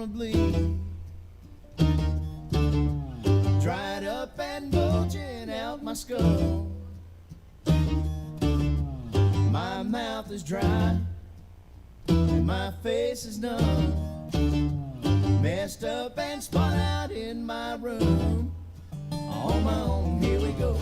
wanna bleed. Dried up and bulging out my skull. My mouth is dry and my face is numb. Messed up and spun out in my room. On my own, here we go.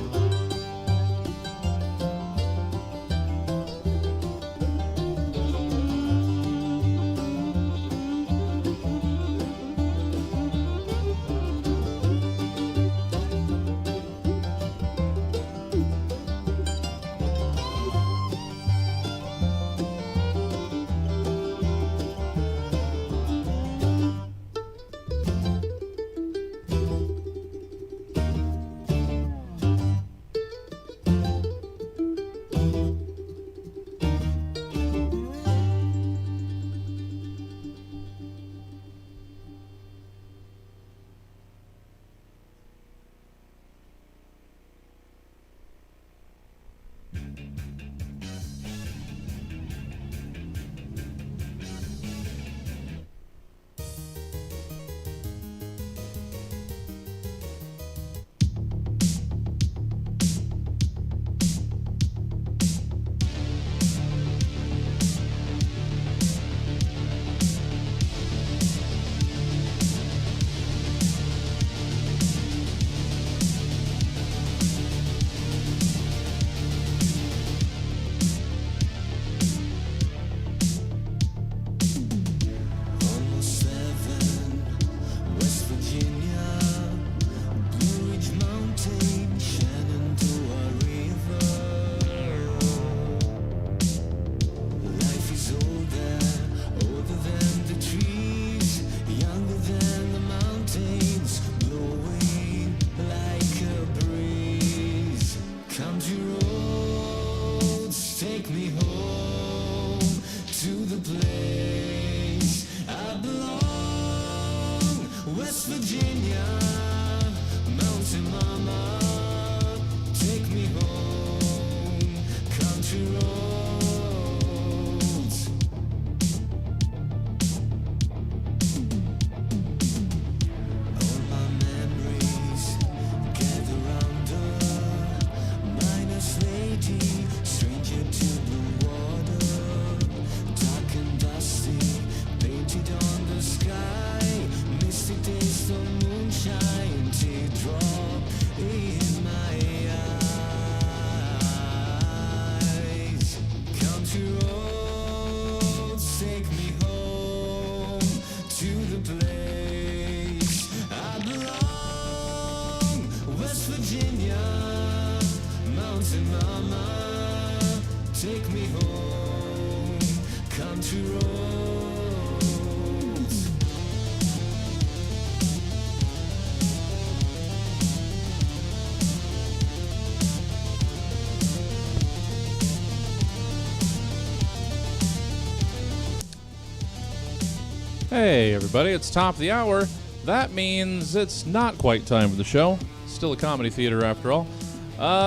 Hey everybody, it's top of the hour. That means it's not quite time for the show. Still a comedy theater after all.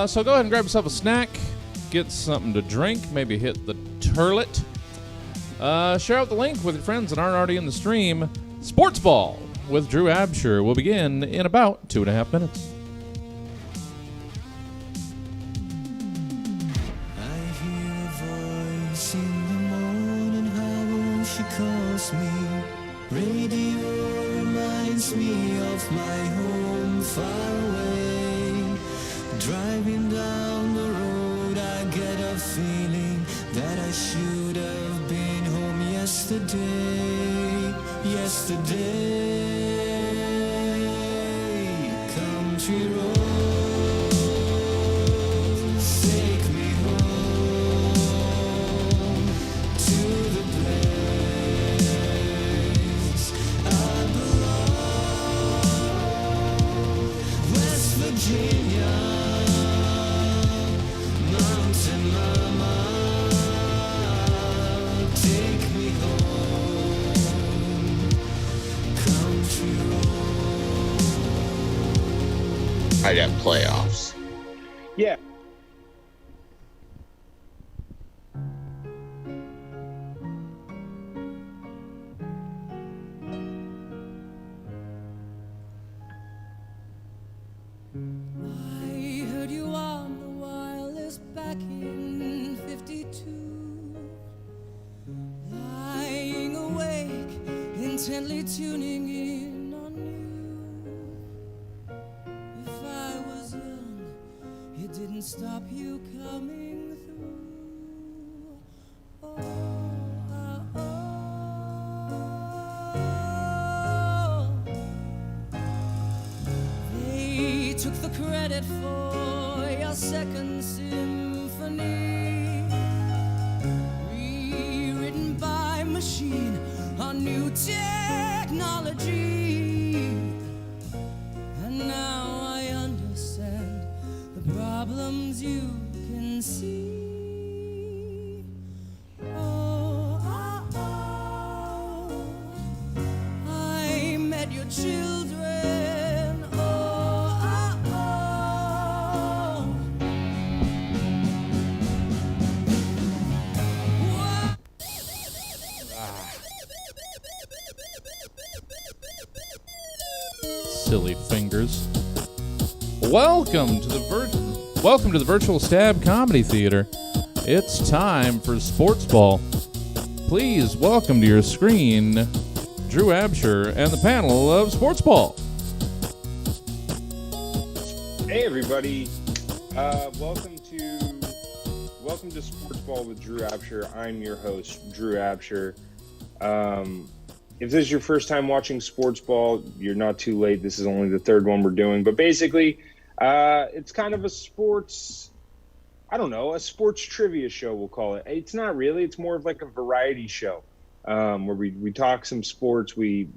So go ahead and grab yourself a snack, get something to drink, maybe hit the turlet. Share out the link with your friends that aren't already in the stream. Sportsball with Drew Absher will begin in about 2.5 minutes. I hear a voice in the morning, how she calls me. Radio reminds me of my home far away. Driving down the road, I get a feeling that I should have been home yesterday. Country roads, take me home to the place I belong. West Virginia, mountain mama, take me home. Country roads. I got playoffs. Yeah. back in 52, lying awake, intently tuning in on you. If I was young, it didn't stop you coming through. Oh, oh, oh. They took the credit for your second symphony, rewritten by machine on new technology. And now I understand the problems you can see. Oh, oh, oh. I met your children. Oh, oh, oh. Whoa. Silly fingers. Welcome to the Virtual Stab Comedy Theater. It's time for Sports Ball. Please welcome to your screen Drew Absher and the panel of Sports Ball. Hey everybody, welcome to Sports Ball with Drew Absher. I'm your host, Drew Absher. If this is your first time watching Sports Ball, you're not too late. This is only the third one we're doing, but basically, it's kind of a sports trivia show, we'll call it. It's not really, it's more of like a variety show, where we talk some sports, we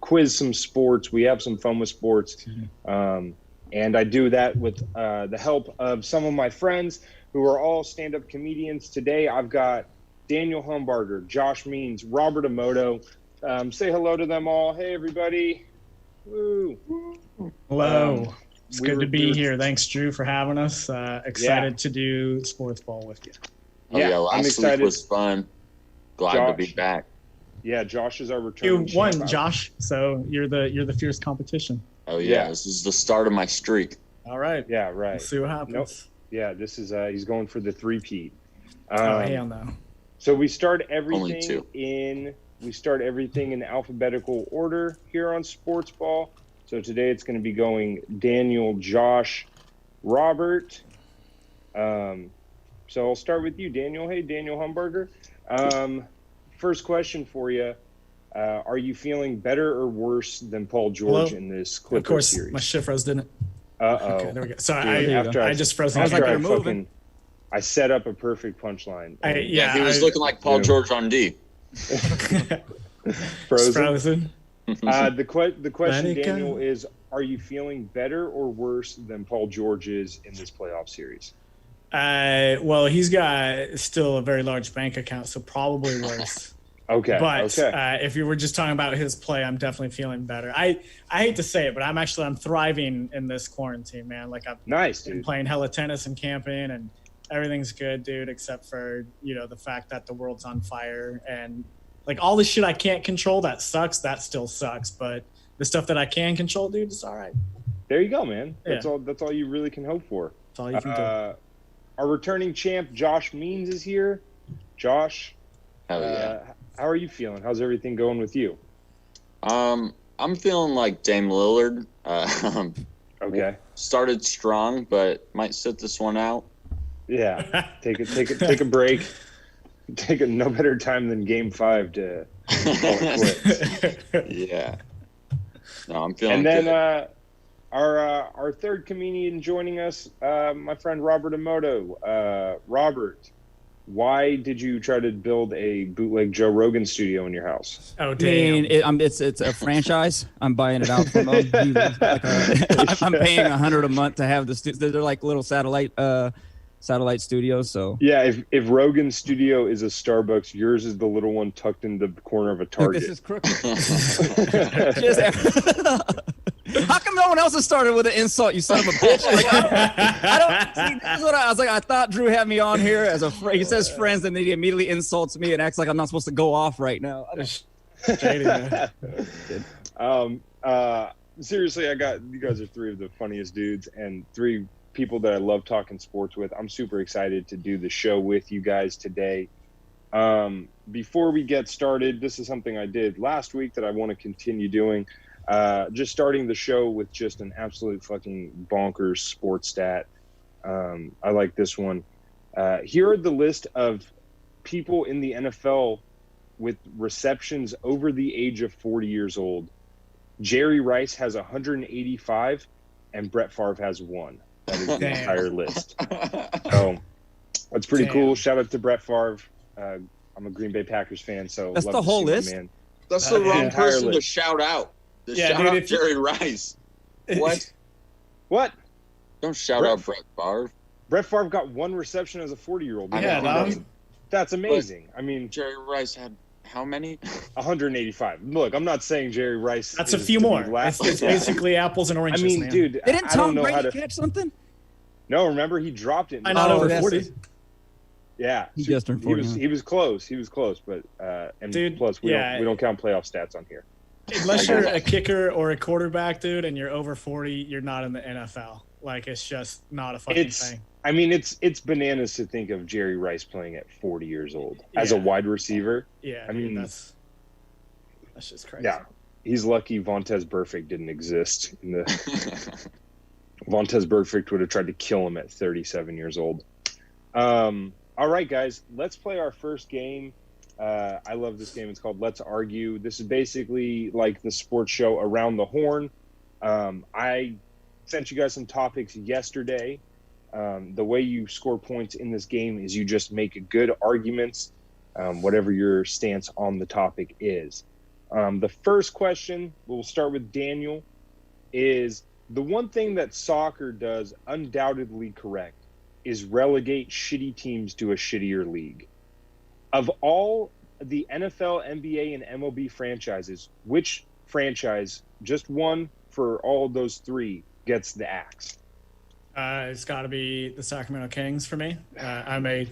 quiz some sports, we have some fun with sports. And I do that with the help of some of my friends who are all stand-up comedians. Today, I've got Daniel Humbarger, Josh Means, Robert Emoto. Say hello to them all. Hey, everybody. Woo. Hello. It's good to be here. Thanks, Drew, for having us. Excited to do Sports Ball with you. Oh yeah, I'm last excited. week was fun. Glad to be back. Yeah, Josh is our returning You won, champ. Josh. So you're the fierce competition. Oh yeah, Yeah. this is the start of my streak. All right. Yeah, right. Let's see what happens. Nope. Yeah, this is he's going for the three-peat. Oh hell no. So we start Only everything two. in alphabetical order here on Sports Ball. So today it's going to be going Daniel, Josh, Robert. So I'll start with you, Daniel. Hey, Daniel Humbarger. First question for you. Are you feeling better or worse than Paul George Hello? in this Of Clipper course, series? my shit froze, didn't it? Uh-oh. Okay, there we go. Sorry, Dude, I just froze. Sounds After like I you're moving. I set up a perfect punchline. He was looking like Paul George on D. Frozen. The question, Let it go. Daniel, is: are you feeling better or worse than Paul George is in this playoff series? Well, he's got still a very large bank account, so probably worse. Okay. But okay. if you were just talking about his play, I'm definitely feeling better. I hate to say it, but I'm thriving in this quarantine, man. Like I've Nice, been dude. playing hella tennis and camping, and everything's good, dude, except for the fact that the world's on fire and like all the shit I can't control that sucks. That still sucks, but the stuff that I can control, dude, it's all right. There you go, man. That's Yeah. all. That's all you really can hope for. That's all you can do. Our returning champ, Josh Means, is here. Josh, Hell yeah. how are you feeling? How's everything going with you? I'm feeling like Dame Lillard. Okay. Started strong, but might sit this one out. Yeah. Take a break. Take no better time than Game 5 to call it quits. Yeah. No, I'm feeling And then good. our third comedian joining us, my friend Robert Emoto. Robert, why did you try to build a bootleg Joe Rogan studio in your house? Oh I damn! mean, it's a franchise. I'm buying it out from them. I'm paying $100 a month to have the they're like little satellite studios. So Yeah, if Rogan's studio is a Starbucks, yours is the little one tucked in the corner of a look, Target. this is crooked. How come no one else has started with an insult? You son of a bitch! Like, I don't see. This is what I was like. I thought Drew had me on here as a friend. He says friends, and then he immediately insults me and acts like I'm not supposed to go off right now. Shady, man. Seriously, you guys are three of the funniest dudes and three people that I love talking sports with. I'm super excited to do the show with you guys today. Before we get started, this is something I did last week that I want to continue doing. Just starting the show with just an absolute fucking bonkers sports stat. I like this one. Here are the list of people in the NFL with receptions over the age of 40 years old. Jerry Rice has 185 and Brett Favre has 1. That is the entire list. So that's pretty cool. Shout out to Brett Favre. I'm a Green Bay Packers fan, so that's love the to whole see my list. man. That's the wrong person to list. shout out. Yeah, Shout dude, out Jerry Rice. What? What? Don't shout out Brett Favre. Brett Favre got 1 reception as a 40-year-old. Yeah, dog. That's amazing. I mean, Jerry Rice had how many? 185. Look, I'm not saying Jerry Rice. That's a is few to be more. laughed It's at. basically apples and I oranges, mean, man. dude, Didn't I don't Tom know how Brady to. catch something? No, remember he dropped it. Not over that's 40. it. Yeah, He just turned 40, He was close. He was close, but and Dude, plus we yeah. don't count playoff stats on here. Unless you're a kicker or a quarterback, dude, and you're over 40, you're not in the NFL. Like, it's just not a fucking thing. I mean, it's bananas to think of Jerry Rice playing at 40 years old as a wide receiver. Yeah, I dude, mean, that's just crazy. Yeah, he's lucky Vontez Burfict didn't exist. Vontez Burfict would have tried to kill him at 37 years old. All right, guys, let's play our first game. I love this game. It's called Let's Argue. This is basically like the sports show Around the Horn. I sent you guys some topics yesterday. The way you score points in this game is you just make good arguments, whatever your stance on the topic is. The first question, we'll start with Daniel, is the one thing that soccer does undoubtedly correct is relegate shitty teams to a shittier league. Of all the NFL, NBA, and MLB franchises, which franchise, just one for all of those 3, gets the axe? It's got to be the Sacramento Kings for me. I'm a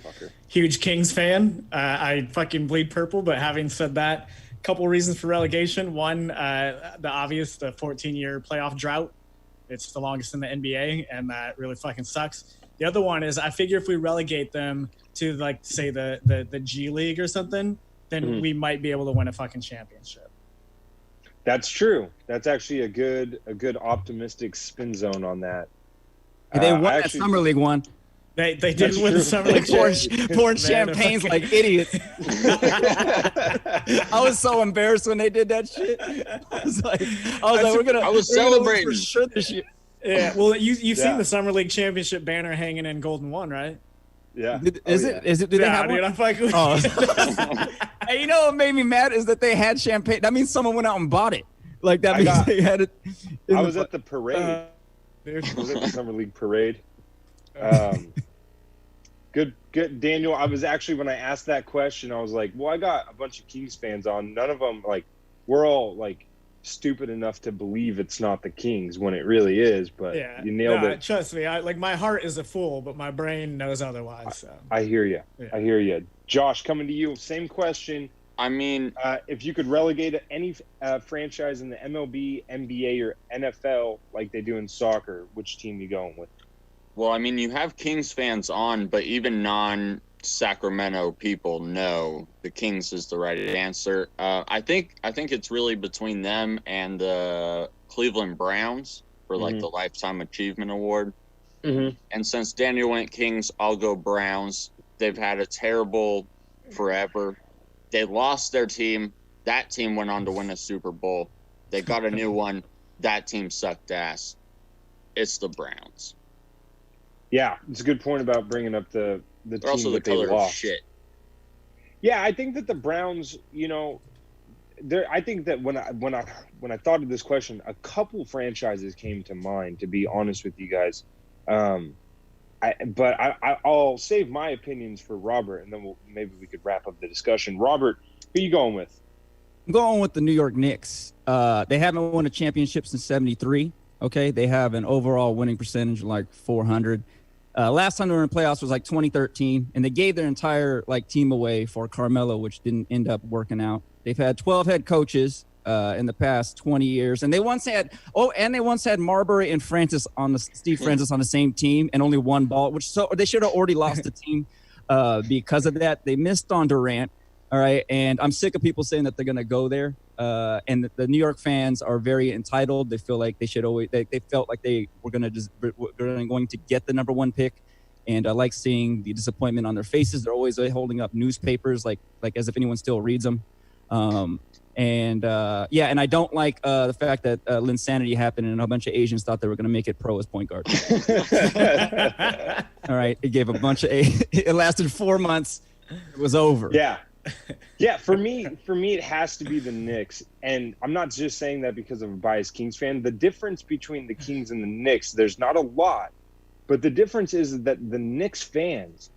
huge Kings fan. I fucking bleed purple, but having said that, a couple reasons for relegation. One, the obvious, the 14-year playoff drought. It's the longest in the NBA, and that really fucking sucks. The other one is I figure if we relegate them to, like, say, the G League or something, then we might be able to win a fucking championship. That's true. That's actually a good optimistic spin zone on that. They won that Summer League one. They did win the Summer League. Pouring champagnes like idiots. I was so embarrassed when they did that shit. I was like, I was celebrating for sure this year. Yeah, well, you've seen the Summer League championship banner hanging in Golden One, right? Yeah. Is it? Do they have dude, one? I'm fucking. Oh. Hey, you know what made me mad is that they had champagne. That means someone went out and bought it. Like that means they had it. I was at the parade. I was at the Summer League parade. Good, Daniel. I was actually, when I asked that question, I was like, well, I got a bunch of Kings fans on. None of them, like, we're all like stupid enough to believe it's not the Kings when it really is. But you nailed it. Trust me. My heart is a fool, but my brain knows otherwise. So. I hear you. Yeah. I hear you. Josh, coming to you. Same question. I mean, if you could relegate any franchise in the MLB, NBA, or NFL like they do in soccer, which team you going with? well, I mean, you have Kings fans on, but even non-Sacramento people know the Kings is the right answer. I think it's really between them and the Cleveland Browns for like the Lifetime Achievement Award. Mm-hmm. And since Daniel went Kings, I'll go Browns. They've had a terrible forever. They lost their team. That team went on to win a Super Bowl. They got a new one. That team sucked ass. It's the Browns. Yeah, it's a good point about bringing up the They're team also the that they color of lost. shit. Yeah, I think that the Browns, I think that when I thought of this question, a couple franchises came to mind. To be honest with you guys, I'll save my opinions for Robert, and then maybe we could wrap up the discussion. Robert, who are you going with? I'm going with the New York Knicks. They haven't won a championship since '73. Okay, they have an overall winning percentage of like 400. Last time they were in playoffs was like 2013, and they gave their entire team away for Carmelo, which didn't end up working out. They've had 12 head coaches, in the past 20 years. And they once had Marbury and Steve Francis on the same team and only one ball, so they should have already lost the team because of that. They missed on Durant. All right. And I'm sick of people saying that they're going to go there. And the New York fans are very entitled. They feel like they felt like they were going to get the number one pick. And I like seeing the disappointment on their faces. They're always holding up newspapers like as if anyone still reads them. And I don't like the fact that Linsanity happened and a bunch of Asians thought they were going to make it pro as point guard. All right. It gave it lasted 4 months. It was over. Yeah, for me, it has to be the Knicks, and I'm not just saying that because I'm a biased Kings fan. The difference between the Kings and the Knicks, there's not a lot, but the difference is that the Knicks fans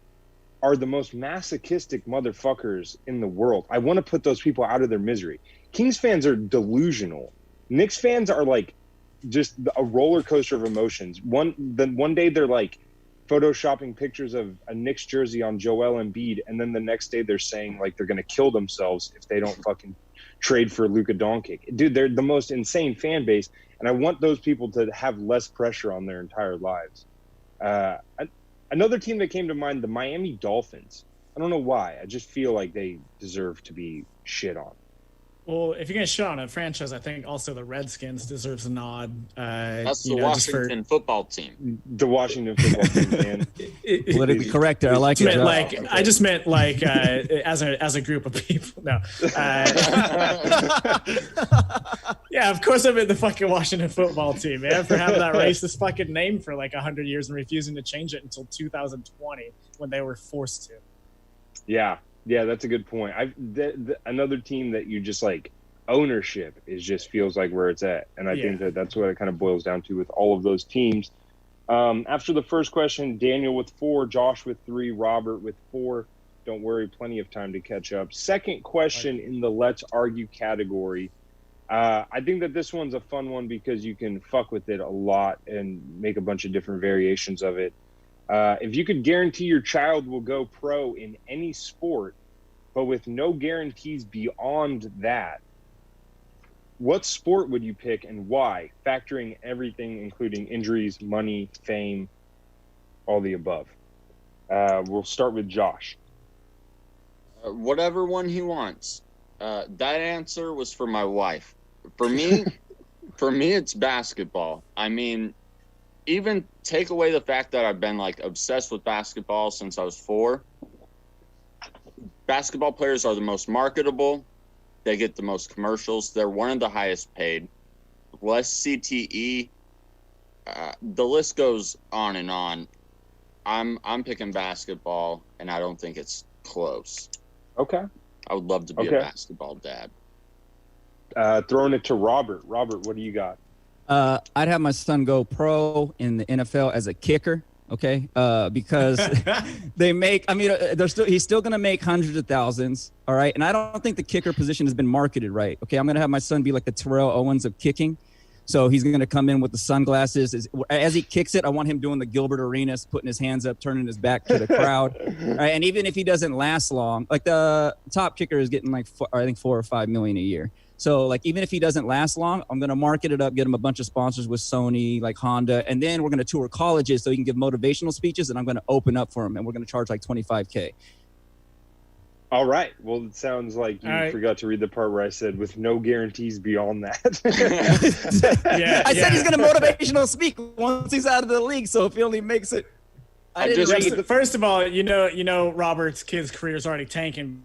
are the most masochistic motherfuckers in the world. I want to put those people out of their misery. Kings fans are delusional. Knicks fans are like just a roller coaster of emotions. One day they're like photoshopping pictures of a Knicks jersey on Joel Embiid, and then the next day they're saying like they're going to kill themselves if they don't fucking trade for Luka Doncic. Dude, they're the most insane fan base, and I want those people to have less pressure on their entire lives. Another team that came to mind, the Miami Dolphins. I don't know why. I just feel like they deserve to be shit on. Well, if you're going to shit on a franchise, I think also the Redskins deserves a nod. That's the Washington football team. The Washington football team, man. Politically correct there. I like it. I just meant as a group of people. No. Yeah, of course I meant the fucking Washington football team, man, for having that racist fucking name for like 100 years and refusing to change it until 2020 when they were forced to. Yeah, that's a good point. Another team that you just like ownership just feels like where it's at, and I think that's what it kind of boils down to with all of those teams. After the first question, Daniel with 4, Josh with 3, Robert with 4. Don't worry, plenty of time to catch up. Second question in the Let's Argue category. I think that this one's a fun one because you can fuck with it a lot and make a bunch of different variations of it. If you could guarantee your child will go pro in any sport, but with no guarantees beyond that, what sport would you pick and why? Factoring everything, including injuries, money, fame, all the above. We'll start with Josh. Whatever one he wants. That answer was for my wife. For me, it's basketball. I mean, even take away the fact that I've been like obsessed with basketball since I was 4. Basketball players are the most marketable. They get the most commercials. They're one of the highest paid. Less CTE. The list goes on and on. I'm picking basketball, and I don't think it's close. Okay. I would love to be a basketball dad. Throwing it to Robert. Robert, what do you got? I'd have my son go pro in the NFL as a kicker, okay? Because they make, he's still going to make hundreds of thousands, all right? And I don't think the kicker position has been marketed right, okay? I'm going to have my son be like the Terrell Owens of kicking. So he's going to come in with the sunglasses. As he kicks it, I want him doing the Gilbert Arenas, putting his hands up, turning his back to the crowd. Right? And even if he doesn't last long, like the top kicker is getting like, I think, $4 or $5 million a year. So, like, even if he doesn't last long, I'm going to market it up, get him a bunch of sponsors with Sony, like Honda, and then we're going to tour colleges so he can give motivational speeches, and I'm going to open up for him, and we're going to charge like $25K. All right. Well, it sounds like you forgot to read the part where I said with no guarantees beyond that. I said he's going to motivational speak once he's out of the league, so if he only makes it. First of all, you know, Robert's kid's career is already tanking.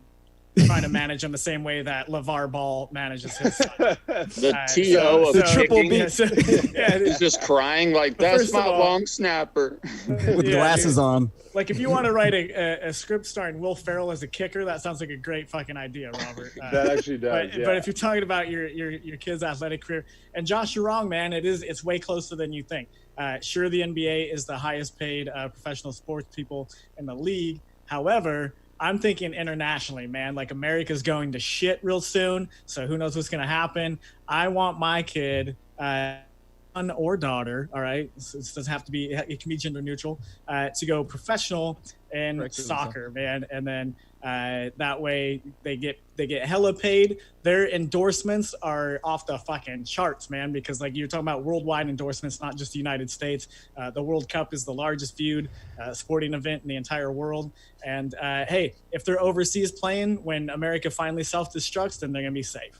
Trying to manage him the same way that LeVar Ball manages his son. The T.O. of the triple B. He's just crying like, that's my long snapper. With glasses on. Like, if you want to write a script starring Will Ferrell as a kicker, that sounds like a great fucking idea, Robert. That actually does, but if you're talking about your kid's athletic career, and Josh, you're wrong, man. It's way closer than you think. Sure, the NBA is the highest paid professional sports people in the league. However, I'm thinking internationally, man. Like, America's going to shit real soon, so who knows what's going to happen. I want my kid son or daughter, all right, so it doesn't have to be, it can be gender neutral, to go professional in soccer, man. And then that way they get hella paid. Their endorsements are off the fucking charts, man, because like you're talking about worldwide endorsements, not just the United States. The World Cup is the largest viewed sporting event in the entire world. And hey, if they're overseas playing when America finally self-destructs, then they're gonna be safe.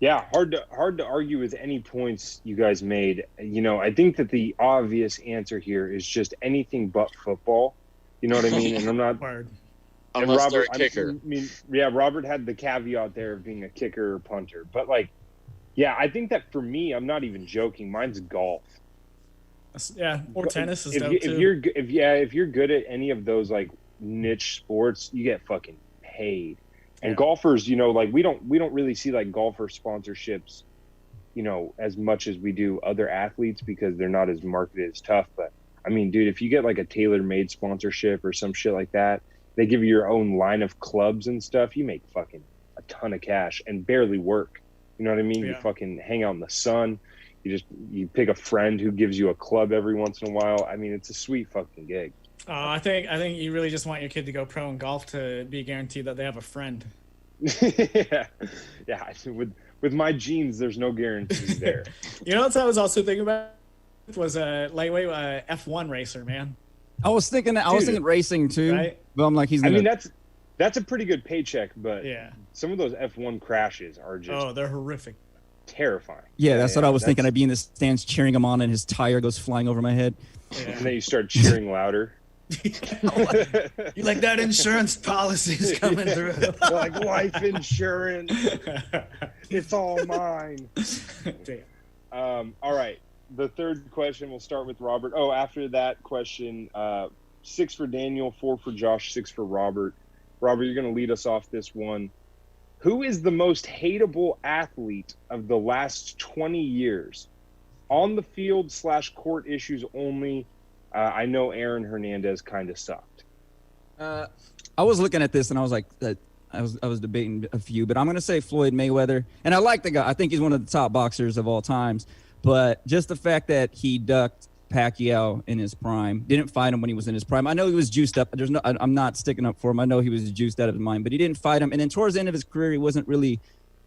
Yeah, hard to argue with any points you guys made. You know, I think that the obvious answer here is just anything but football. You know what I mean? And I'm not. Word. Unless Robert, they're a kicker. I mean, yeah, Robert had the caveat there of being a kicker or punter, but like, yeah, I think that for me, I'm not even joking. Mine's golf. Yeah, or tennis is dope if too. if you're good at any of those like niche sports, you get fucking paid. And golfers, you know, like we don't really see like golfer sponsorships, you know, as much as we do other athletes because they're not as marketed as tough. But I mean, dude, if you get like a tailor-made sponsorship or some shit like that, they give you your own line of clubs and stuff. You make fucking a ton of cash and barely work. You know what I mean? Yeah. You fucking hang out in the sun. You pick a friend who gives you a club every once in a while. I mean, it's a sweet fucking gig. I think you really just want your kid to go pro in golf to be guaranteed that they have a friend. yeah. With my genes, there's no guarantee there. You know what I was also thinking about was a lightweight F1 racer, man. I was thinking racing too, Right? but I'm like, I mean, that's a pretty good paycheck, but Yeah. some of those F1 crashes are just They're horrific. terrifying. yeah, that's what I was thinking. I'd be in the stands cheering him on, and his tire goes flying over my head. And Yeah. then you start cheering louder. You like that insurance policy's coming through. Like life insurance, it's all mine. Damn. All right. The third question, we'll start with Robert. Oh, after that question, 6 for Daniel, 4 for Josh, 6 for Robert. Robert, you're going to lead us off this one. Who is the most hateable athlete of the last 20 years? On the field / court issues only. I know Aaron Hernandez kind of sucked. I was looking at this and I was like, I was debating a few, but I'm going to say Floyd Mayweather. And I like the guy. I think he's one of the top boxers of all times. But just the fact that he ducked Pacquiao in his prime, didn't fight him when he was in his prime. I know he was juiced up. I'm not sticking up for him. I know he was juiced out of his mind, but he didn't fight him. And then towards the end of his career, he wasn't really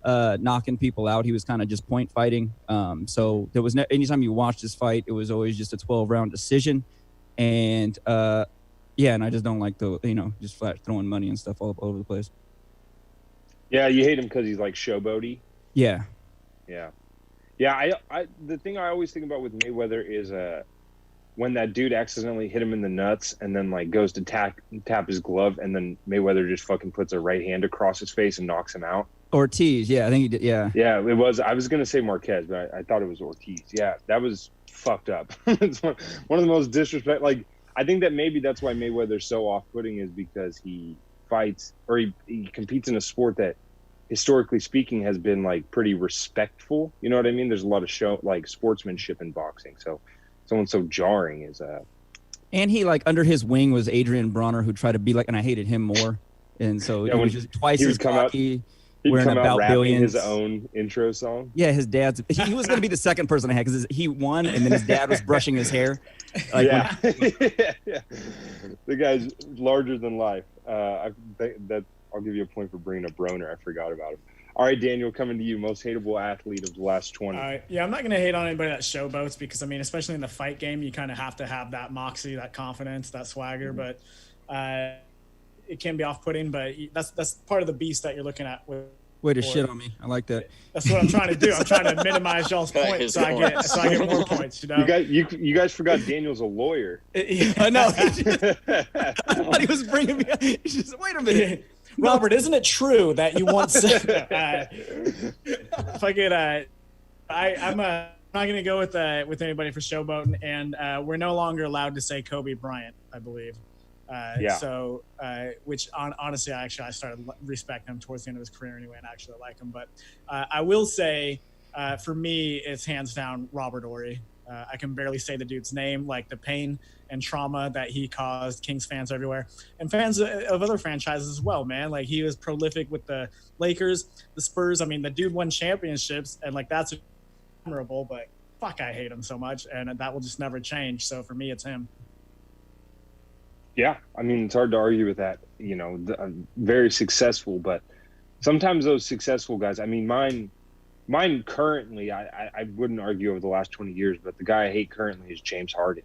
knocking people out. He was kind of just point fighting. So there was anytime you watched this fight, it was always just a 12-round decision. And and I just don't like just flat throwing money and stuff all over the place. Yeah, you hate him because he's like showboaty. Yeah. Yeah, I the thing I always think about with Mayweather is when that dude accidentally hit him in the nuts and then like goes to tap his glove and then Mayweather just fucking puts a right hand across his face and knocks him out. Ortiz, yeah, I think he did, yeah. Yeah, it was. I was gonna say Marquez, but I thought it was Ortiz. Yeah, that was fucked up. It's one of the most disrespect. Like, I think that maybe that's why Mayweather's so off-putting is because he fights or he competes in a sport that, historically speaking, has been like pretty respectful. You know what I mean? There's a lot of sportsmanship in boxing. So someone so jarring is And he under his wing was Adrian Bronner, who tried to be and I hated him more. And so he was just twice as cocky. He'd wearing come out about rapping billions. his own intro song. Yeah, his dad's. He was going to be the second person I had because he won, and then his dad was brushing his hair. Yeah. The guy's larger than life. I'll give you a point for bringing up Broner. I forgot about him. All right, Daniel, coming to you. Most hateable athlete of the last 20. Yeah, I'm not going to hate on anybody that showboats because, I mean, especially in the fight game, you kind of have to have that moxie, that confidence, that swagger. Mm-hmm. But it can be off-putting, but that's part of the beast that you're looking at. Way to shit on me. I like that. That's what I'm trying to do. I'm trying to minimize y'all's points so I get more points. You know, you guys forgot Daniel's a lawyer. I know. I thought he was bringing me. He's just wait a minute, Robert. Isn't it true that you once said? If I get I'm not going to go with anybody for showboating, and we're no longer allowed to say Kobe Bryant, I believe. So, which honestly, I started respecting him towards the end of his career anyway, and actually like him. But I will say, for me, it's hands down Robert Horry. I can barely say the dude's name, like the pain and trauma that he caused Kings fans everywhere and fans of other franchises as well, man. Like, he was prolific with the Lakers, the Spurs. I mean, the dude won championships, and that's memorable, but fuck, I hate him so much, and that will just never change. So for me, it's him. Yeah, I mean, it's hard to argue with that. You know, very successful, but sometimes those successful guys. I mean, mine currently, I wouldn't argue over the last 20 years, but the guy I hate currently is James Harden.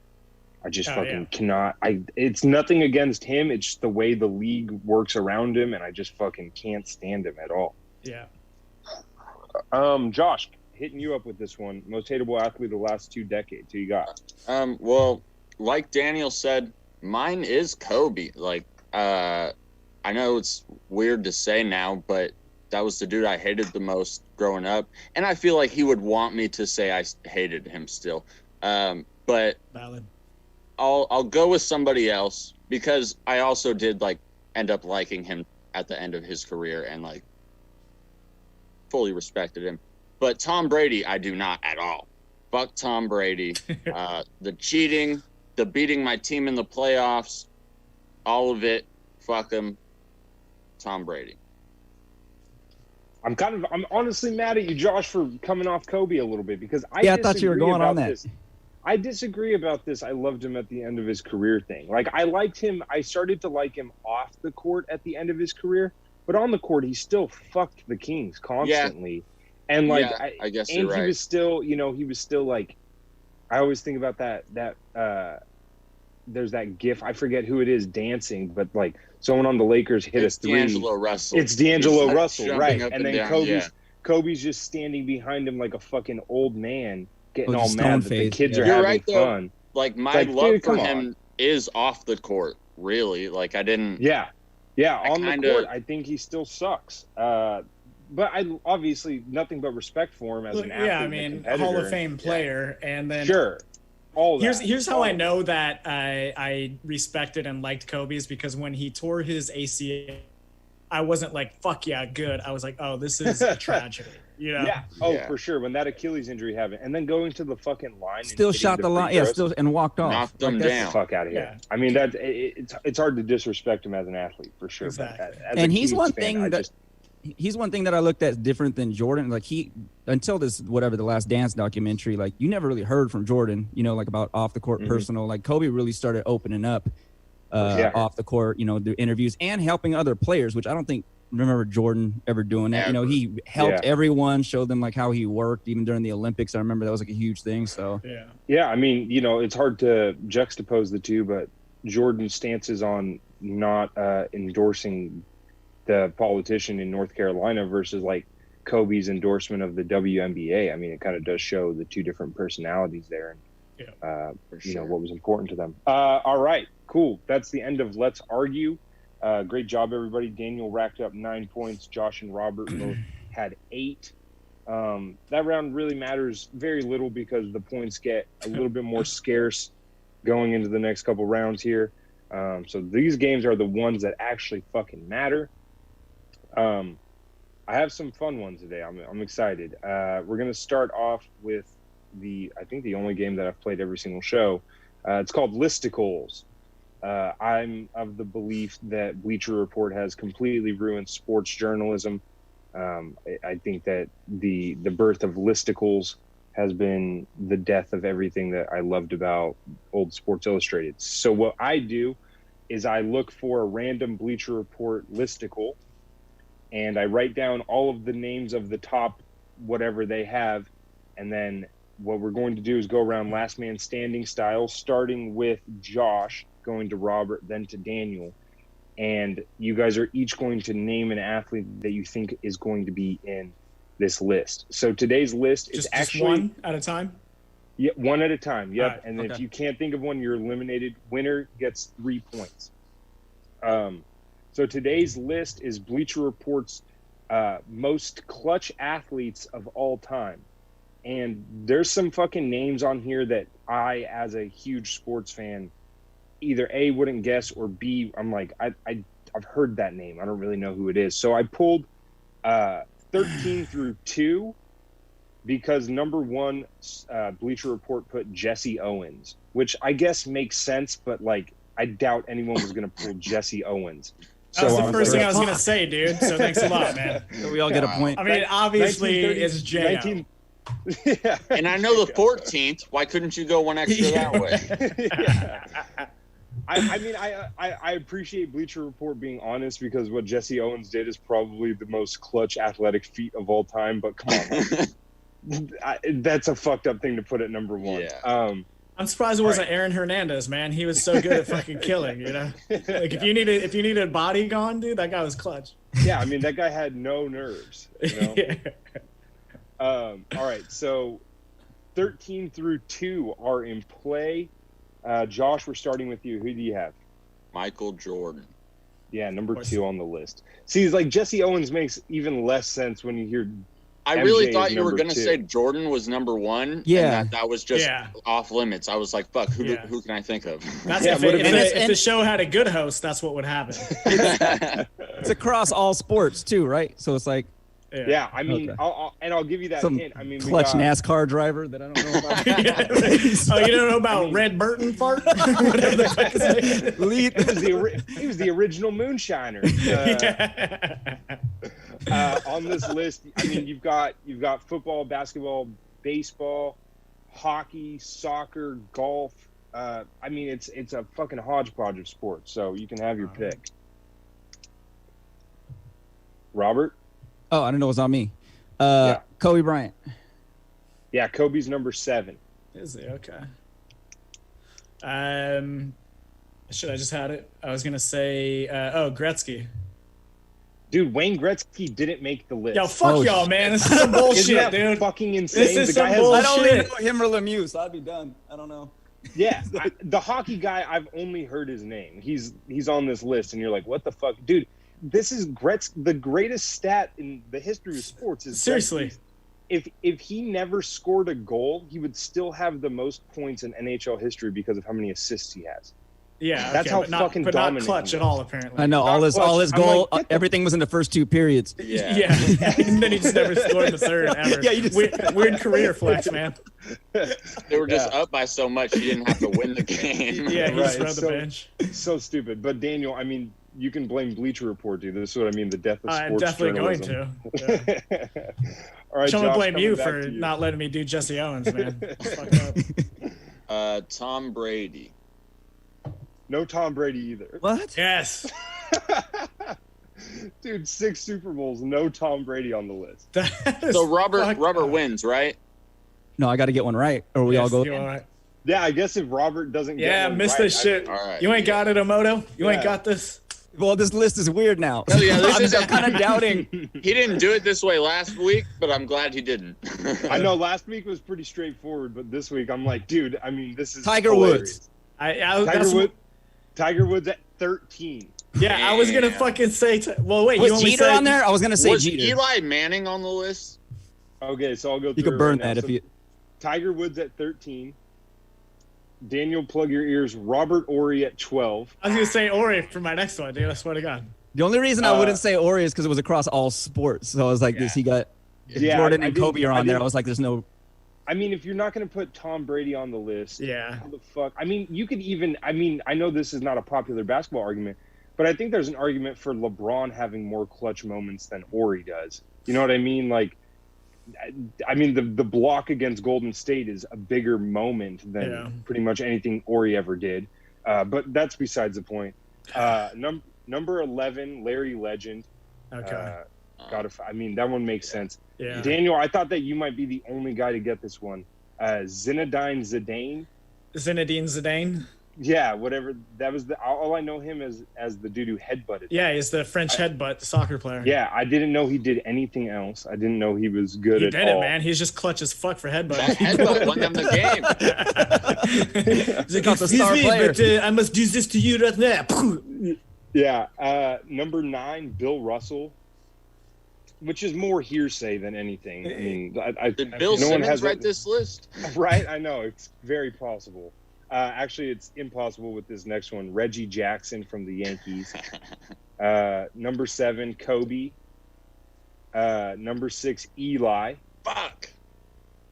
I just cannot. It's nothing against him. It's just the way the league works around him, and I just fucking can't stand him at all. Yeah. Josh, hitting you up with this one. Most hateable athlete of the last 2 decades. Who you got? Well, like Daniel said, mine is Kobe. Like, I know it's weird to say now, but that was the dude I hated the most growing up, and I feel like he would want me to say I hated him still. But valid. I'll go with somebody else because I also did like end up liking him at the end of his career and like fully respected him. But Tom Brady, I do not at all. Fuck Tom Brady. The cheating, the beating my team in the playoffs, all of it. Fuck him. Tom Brady. I'm honestly mad at you, Josh, for coming off Kobe a little bit because I thought you were going on that. I disagree about this. I loved him at the end of his career thing. Like, I liked him. I started to like him off the court at the end of his career, but on the court, he still fucked the Kings constantly. Yeah. And like, yeah, I guess and you're right. He was still, you know, like, I always think about that there's that gif. I forget who it is dancing, but like someone on the Lakers hit a 3. D'Angelo Russell. It's D'Angelo like Russell, right? And then down, Kobe's just standing behind him like a fucking old man, getting Oh, all just mad stone that the face. kids Yeah. are You're having right, though. fun. Like, my Like, love dude, for come him on. is off the court, really. Like, I didn't. Yeah, on the kinda- court, I think he still sucks. But I obviously nothing but respect for him as an athlete. Yeah, I and a mean, competitor. Hall of Fame player, and then Sure. All that. Here's how I know that I respected and liked Kobe is because when he tore his ACL, I wasn't like, fuck yeah, good. I was like, oh, this is a tragedy. You know? Yeah. Oh, Yeah. for sure. When that Achilles injury happened, and then going to the fucking line, Still and shot the free line. Yeah, throws, still and walked off. Knocked them that's- get down. the fuck out of here. Yeah. I mean, it's hard to disrespect him as an athlete for sure. Exactly. But as And a he's Kings one fan, thing I that just- he's one thing that I looked at different than Jordan. Like until this whatever the Last Dance documentary, like you never really heard from Jordan, you know, like about off the court Mhm. personal. Like Kobe really started opening up Yeah. off the court, you know, the interviews and helping other players, which I don't remember Jordan ever doing that. You know, Ever. he helped Yeah. everyone, showed them like how he worked, even during the Olympics. I remember that was like a huge thing. So Yeah. Yeah, I mean, you know, it's hard to juxtapose the two, but Jordan's stances on not endorsing the politician in North Carolina versus like Kobe's endorsement of the WNBA. I mean, it kind of does show the two different personalities there and For you know sure. what was important to them. All right, cool. That's the end of Let's Argue. Great job, everybody. Daniel racked up 9 points. Josh and Robert both had 8. That round really matters very little because the points get a little bit more scarce going into the next couple rounds here. So these games are the ones that actually fucking matter. I have some fun ones today. I'm excited. We're gonna start off with I think the only game that I've played every single show. It's called Listicles. I'm of the belief that Bleacher Report has completely ruined sports journalism. I think that the birth of Listicles has been the death of everything that I loved about old Sports Illustrated. So what I do is I look for a random Bleacher Report listicle, and I write down all of the names of the top whatever they have, and then what we're going to do is go around last man standing style, starting with Josh, going to Robert, then to Daniel. And you guys are each going to name an athlete that you think is going to be in this list. So today's list is Just actually one at a time. Yeah, one at a time. Yep. All right, And if okay. you can't think of one, you're eliminated. Winner gets 3 points. So today's list is Bleacher Report's most clutch athletes of all time. And there's some fucking names on here that I, as a huge sports fan, either A, wouldn't guess, or B, I'm like, I've heard that name. I don't really know who it is. So I pulled 13 through 2 because number 1, Bleacher Report put Jesse Owens, which I guess makes sense, but like I doubt anyone was going to pull Jesse Owens. That was So the I first like, thing I was gonna say, dude. So thanks a lot, man. we all get a point. I mean, obviously 1930 it's J. Yeah. And I know the 14th. Why couldn't you go one extra that way? Yeah. I mean, I appreciate Bleacher Report being honest, because what Jesse Owens did is probably the most clutch athletic feat of all time. But come on, that's a fucked up thing to put at number one. Yeah. I'm surprised it wasn't Aaron Hernandez, man. He was so good at fucking killing, you know. Like if you needed a body gone, dude, that guy was clutch. Yeah, I mean that guy had no nerves. You know? Yeah. All right, so 13 through 2 are in play. Josh, we're starting with you. Who do you have? Michael Jordan. Yeah, number 2 on the list. See, it's like Jesse Owens makes even less sense when you hear. I MJ really is thought you were number going to 2. say Jordan was number 1. Yeah. And that was just Yeah. off limits. I was like, fuck, who Yeah. can I think of? That's Yeah, if the show had a good host, that's what would happen. It's across all sports too, right? So it's like Yeah, I mean, Okay. I'll give you that some hint. I mean, clutch NASCAR driver that I don't know about. Oh, you don't know about Red Burton fart? Whatever the fuck his name. He was the original moonshiner. On this list, I mean, you've got football, basketball, baseball, hockey, soccer, golf. I mean, it's a fucking hodgepodge of sports. So you can have your pick. Robert? Oh, I don't know. It was on me. Yeah. Kobe Bryant. Yeah, Kobe's number 7. Is he? Okay. Should I just had it? I was gonna say, Gretzky. Dude, Wayne Gretzky didn't make the list. Yo, fuck Oh, y'all, man. This is some bullshit, Isn't that dude. fucking insane? This is The some guy has bullshit. I don't even know him or Lemieux, so I'd be done. I don't know. Yeah, the hockey guy, I've only heard his name. He's on this list, and you're like, what the fuck? Dude, this is the greatest stat in the history of sports. Is Seriously. Gretzky's. If he never scored a goal, he would still have the most points in NHL history because of how many assists he has. Yeah, That's okay, how but not, fucking but not dominant clutch he at is. all, apparently. I know Not all his clutch. I'm goal, like, everything was in the first 2 periods. Yeah. Yeah, and then he just never scored in the third ever. Yeah, you just- weird career flex, man. They were just up by so much, he didn't have to win the game. Yeah, he just Right, rode the so- bench. So stupid. But Daniel, I mean, you can blame Bleacher Report, dude. This is what I mean. The death of I'm sports definitely going journalism. to. Yeah. All right, I'm gonna Josh, blame coming you back for to you. not letting me do Jesse Owens, man. Fucked up. Tom Brady. No Tom Brady either. What? Yes. Dude, 6 Super Bowls, no Tom Brady on the list. That is So Robert fucked up. wins, right? No, I got to get one right, or we all Yes, go. you all right. Yeah, I guess if Robert doesn't get Yeah, one missed right, this shit. All right. You ain't got it, Emoto? You ain't Yeah. got this? Well, this list is weird now. Hell yeah, this I'm kind of doubting. He didn't do it this way last week, but I'm glad he didn't. I know last week was pretty straightforward, but this week I'm like, dude, I mean, this is Tiger hilarious. Woods. Tiger Woods at 13. Yeah, I was gonna Damn. fucking say. Well, wait, you Was only Jeter said on there? I was gonna say Was Jeter. Eli Manning on the list? Okay, so I'll go through You could it burn right now. that So if you. Tiger Woods at 13. Daniel, plug your ears. Robert Ory at 12. I was gonna say Ori for my next one, dude. I swear to God. The only reason I wouldn't say Ori is because it was across all sports. So I was like, this. He got Yeah, Jordan I and didn't- Kobe are I on there. I didn't- was like, there's no. I mean, if you're not going to put Tom Brady on the list, Yeah. how the fuck? I mean, you could even. I mean, I know this is not a popular basketball argument, but I think there's an argument for LeBron having more clutch moments than Ori does. You know what I mean? Like, I mean, the block against Golden State is a bigger moment than pretty much anything Ori ever did. But that's besides the point. Number 11, Larry Legend. Okay. I mean, that one makes sense. Yeah. Daniel, I thought that you might be the only guy to get this one. Zinedine Zidane. Zinedine Zidane. Yeah, whatever. That was all I know him as the dude who headbutted. Yeah, he's the French headbutt soccer player. Yeah, I didn't know he did anything else. I didn't know he was good He at did all. it, man. He's just clutch as fuck for That headbutt. headbutt won them the game. He's like, Not the excuse star me, player. but I must do this to you right now. Yeah. Number 9, Bill Russell, which is more hearsay than anything. I mean, Did Bill no one Simmons has write this list? Right? I know. It's very possible. Actually, it's impossible with this next one. Reggie Jackson from the Yankees. Number 7, Kobe. Number 6, Eli. Fuck.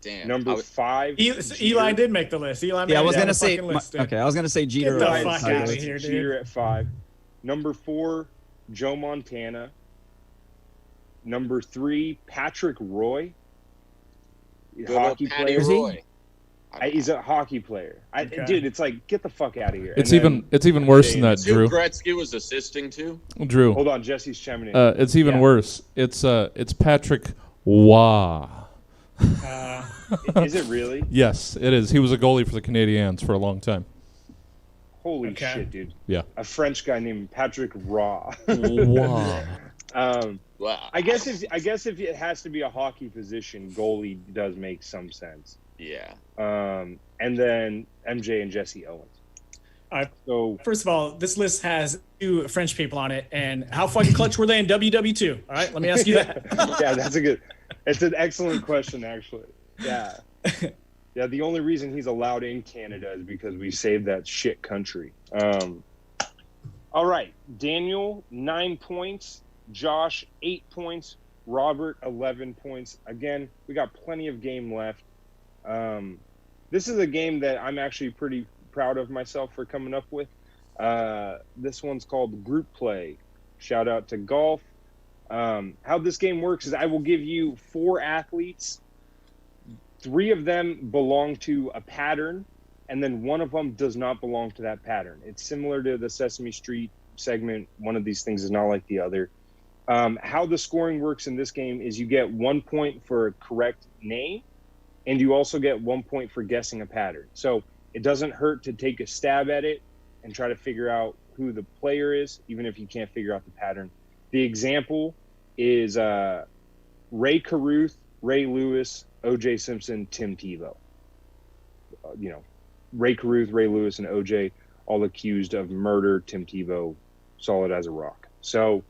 Damn. Number 5, Eli Jeter. did make the list. Eli made Yeah, I was it on gonna the say. fucking list, dude. Okay, I was gonna say Jeter. the or fuck Tiger. outta here, dude. Jeter at 5. Number 4, Joe Montana. Number 3, Patrick Roy. Good old Hockey Patty player. Is he? Roy. He's a hockey player. Okay. Dude, it's like, get the fuck out of here. It's And then- it's even worse than that, That's who Drew. Gretzky was assisting to. Drew. Hold on, Jesse's chiming in. It's even Yeah. worse. It's Patrick Waugh. Is it really? Yes, it is. He was a goalie for the Canadiens for a long time. Holy Okay. shit, dude. Yeah. A French guy named Patrick Raw. Wow. Wow. I guess if it has to be a hockey position, goalie does make some sense. Yeah. And then MJ and Jesse Owens. So First of all, this list has 2 French people on it, and how fucking clutch were they in WW2? All right, let me ask you that. yeah, it's an excellent question, actually. Yeah. Yeah, the only reason he's allowed in Canada is because we saved that shit country. All right, Daniel, 9 points. Josh, 8 points. Robert, 11 points. Again, we got plenty of game left. This is a game that I'm actually pretty proud of myself for coming up with. This one's called Group Play. Shout out to Golf. How this game works is I will give you 4 athletes. 3 of them belong to a pattern, and then 1 of them does not belong to that pattern. It's similar to the Sesame Street segment. One of these things is not like the other. How the scoring works in this game is you get 1 point for a correct name, and you also get 1 point for guessing a pattern. So it doesn't hurt to take a stab at it and try to figure out who the player is, even if you can't figure out the pattern. The example is Ray Caruth, Ray Lewis, O.J. Simpson, Tim Tebow. Ray Caruth, Ray Lewis, and O.J. all accused of murder. Tim Tebow, solid as a rock. So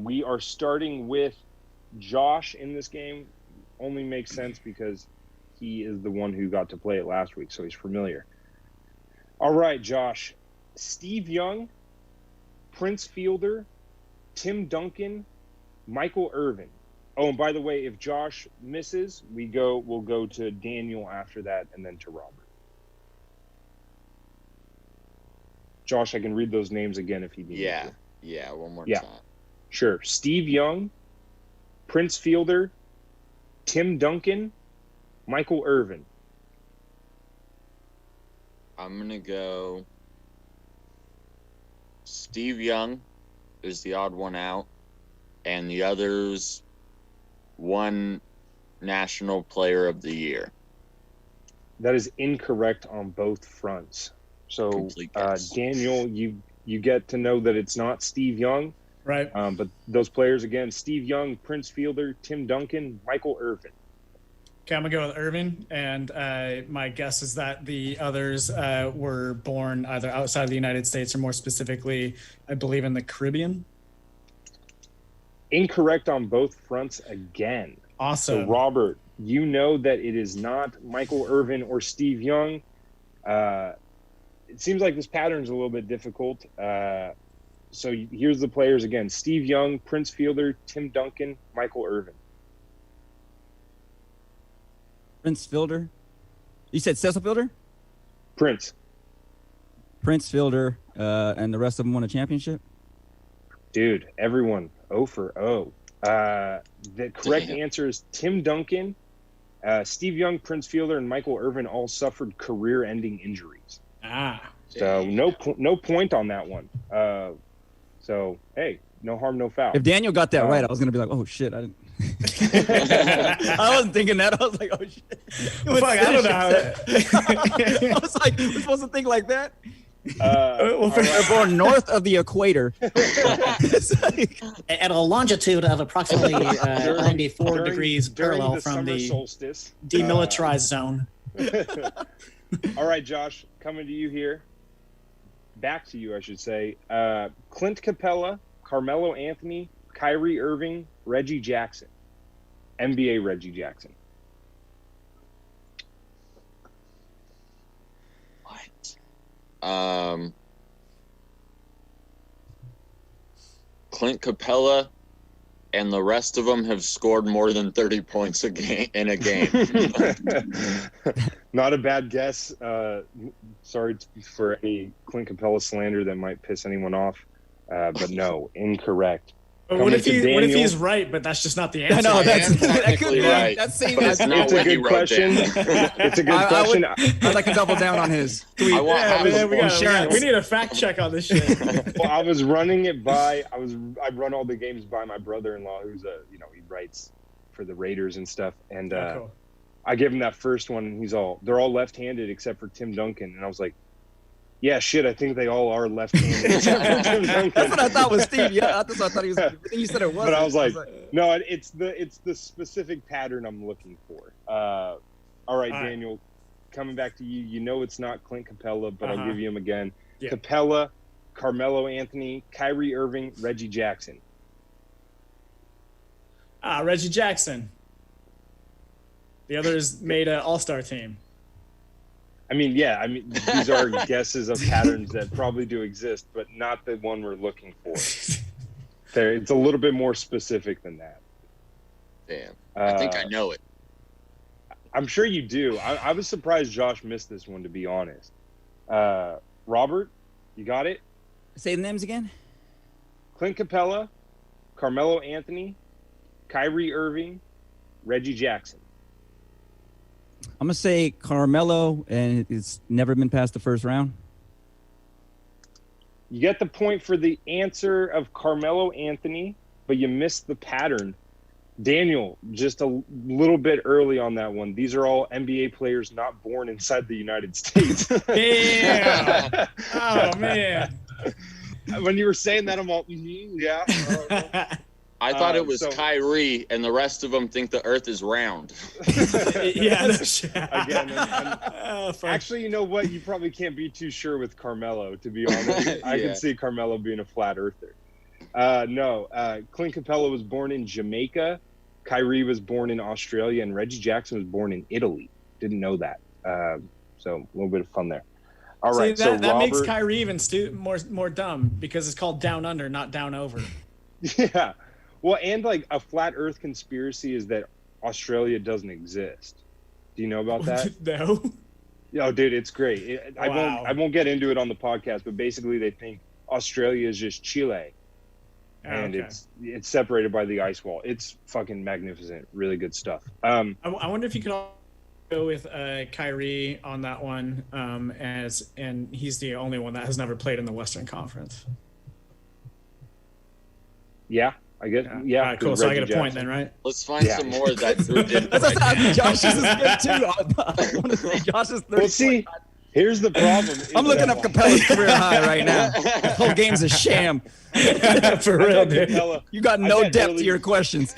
we are starting with Josh in this game. Only makes sense because he is the one who got to play it last week, so he's familiar. All right, Josh. Steve Young, Prince Fielder, Tim Duncan, Michael Irvin. Oh, and by the way, if Josh misses, we'll go to Daniel after that and then to Robert. Josh, I can read those names again if you need me to. Yeah, one more Yeah. time. Sure. Steve Young, Prince Fielder, Tim Duncan, Michael Irvin. I'm going to go Steve Young is the odd one out, and the others won National Player of the Year. That is incorrect on both fronts. So, Complete guess. Daniel, you get to know that it's not Steve Young. Right. But those players, again, Steve Young, Prince Fielder, Tim Duncan, Michael Irvin. Okay, I'm going to go with Irvin, and my guess is that the others were born either outside of the United States or more specifically, I believe, in the Caribbean. Incorrect on both fronts again. Awesome. So, Robert, you know that it is not Michael Irvin or Steve Young. It seems like this pattern is a little bit difficult. So here's the players again. Steve Young, Prince Fielder, Tim Duncan, Michael Irvin. Prince Fielder. You said Cecil Fielder? Prince. Prince Fielder, and the rest of them won a championship? Dude, everyone 0 for 0. The correct answer is Tim Duncan, Steve Young, Prince Fielder, and Michael Irvin all suffered career-ending injuries. So no point on that one. So hey, no harm, no foul. If Daniel got that right, I was gonna be like, oh shit, I didn't. I wasn't thinking that. I was like, oh shit. Fuck, I don't know how I was like, we're supposed to think like that. Well, They're born north of the equator. It's like, At a longitude of approximately 94 During- degrees during parallel the from summer the solstice. demilitarized zone. All right, Josh, coming to you here. Back to you, I should say. Clint Capella, Carmelo Anthony, Kyrie Irving, Reggie Jackson. NBA Reggie Jackson. What? Clint Capella and the rest of them have scored more than 30 points in a game. Not a bad guess. Sorry for any Clint Capella slander that might piss anyone off. But no, incorrect. But what if Daniel. he's right, but that's just not the answer? I know I am that could technically be. right, That's same but as it's not It's a what he good wrote question. down. It's a good question. I'd like to double down on his tweet. I want Yeah, half man, the points. we need a fact check on this shit. Well, I was running it by. I run all the games by my brother-in-law, who's he writes for the Raiders and stuff. And Cool. I give him that first one, and they're all left-handed except for Tim Duncan. And I was like, yeah, shit, I think they all are left-handed except for Tim Duncan. That's what I thought was Steve. Yeah, that's what I thought he was. You said it was. But I was like, no, it's the specific pattern I'm looking for. All right, Daniel, coming back to you. You know it's not Clint Capella, but I'll give you him again. Yeah. Capella, Carmelo Anthony, Kyrie Irving, Reggie Jackson. Reggie Jackson. The others made an all-star team. I mean, these are guesses of patterns that probably do exist, but not the one we're looking for. It's a little bit more specific than that. Damn. I think I know it. I'm sure you do. I was surprised Josh missed this one, to be honest. Robert, you got it? Say the names again. Clint Capella, Carmelo Anthony, Kyrie Irving, Reggie Jackson. I'm gonna say Carmelo, and it's never been past the first round. You get the point for the answer of Carmelo Anthony, but you missed the pattern. Daniel, just a little bit early on that one. These are all NBA players not born inside the United States. Damn! Oh man! When you were saying that, I'm all, yeah. I thought it was so- Kyrie, and the rest of them think the Earth is round. Yeah. No shit. Again, Fuck. actually, you know what? You probably can't be too sure with Carmelo, to be honest. I Yeah. can see Carmelo being a flat earther. Clint Capella was born in Jamaica. Kyrie was born in Australia, and Reggie Jackson was born in Italy. Didn't know that. So a little bit of fun there. All right, See, so that makes Robert- Kyrie even more dumb because it's called down under, not down over. Yeah. Well, and like a flat Earth conspiracy is that Australia doesn't exist. Do you know about that? No. Oh, dude, it's great. Wow. I won't get into it on the podcast, but basically they think Australia is just Chile, and Okay. it's separated by the ice wall. It's fucking magnificent. Really good stuff. I wonder if you could go with Kyrie on that one, and he's the only one that has never played in the Western Conference. Yeah, I guess. Yeah. All right, cool. So I get a Reggie point Jackson. then, right? Let's find some more that Drew didn't. That's what I write down. Josh's is good too. I want to say Josh's 30. Well, see, here's the problem. I'm looking up Capella's career high right now. The whole game's a sham. For real, dude. Capella. You got no bet depth early- to your questions.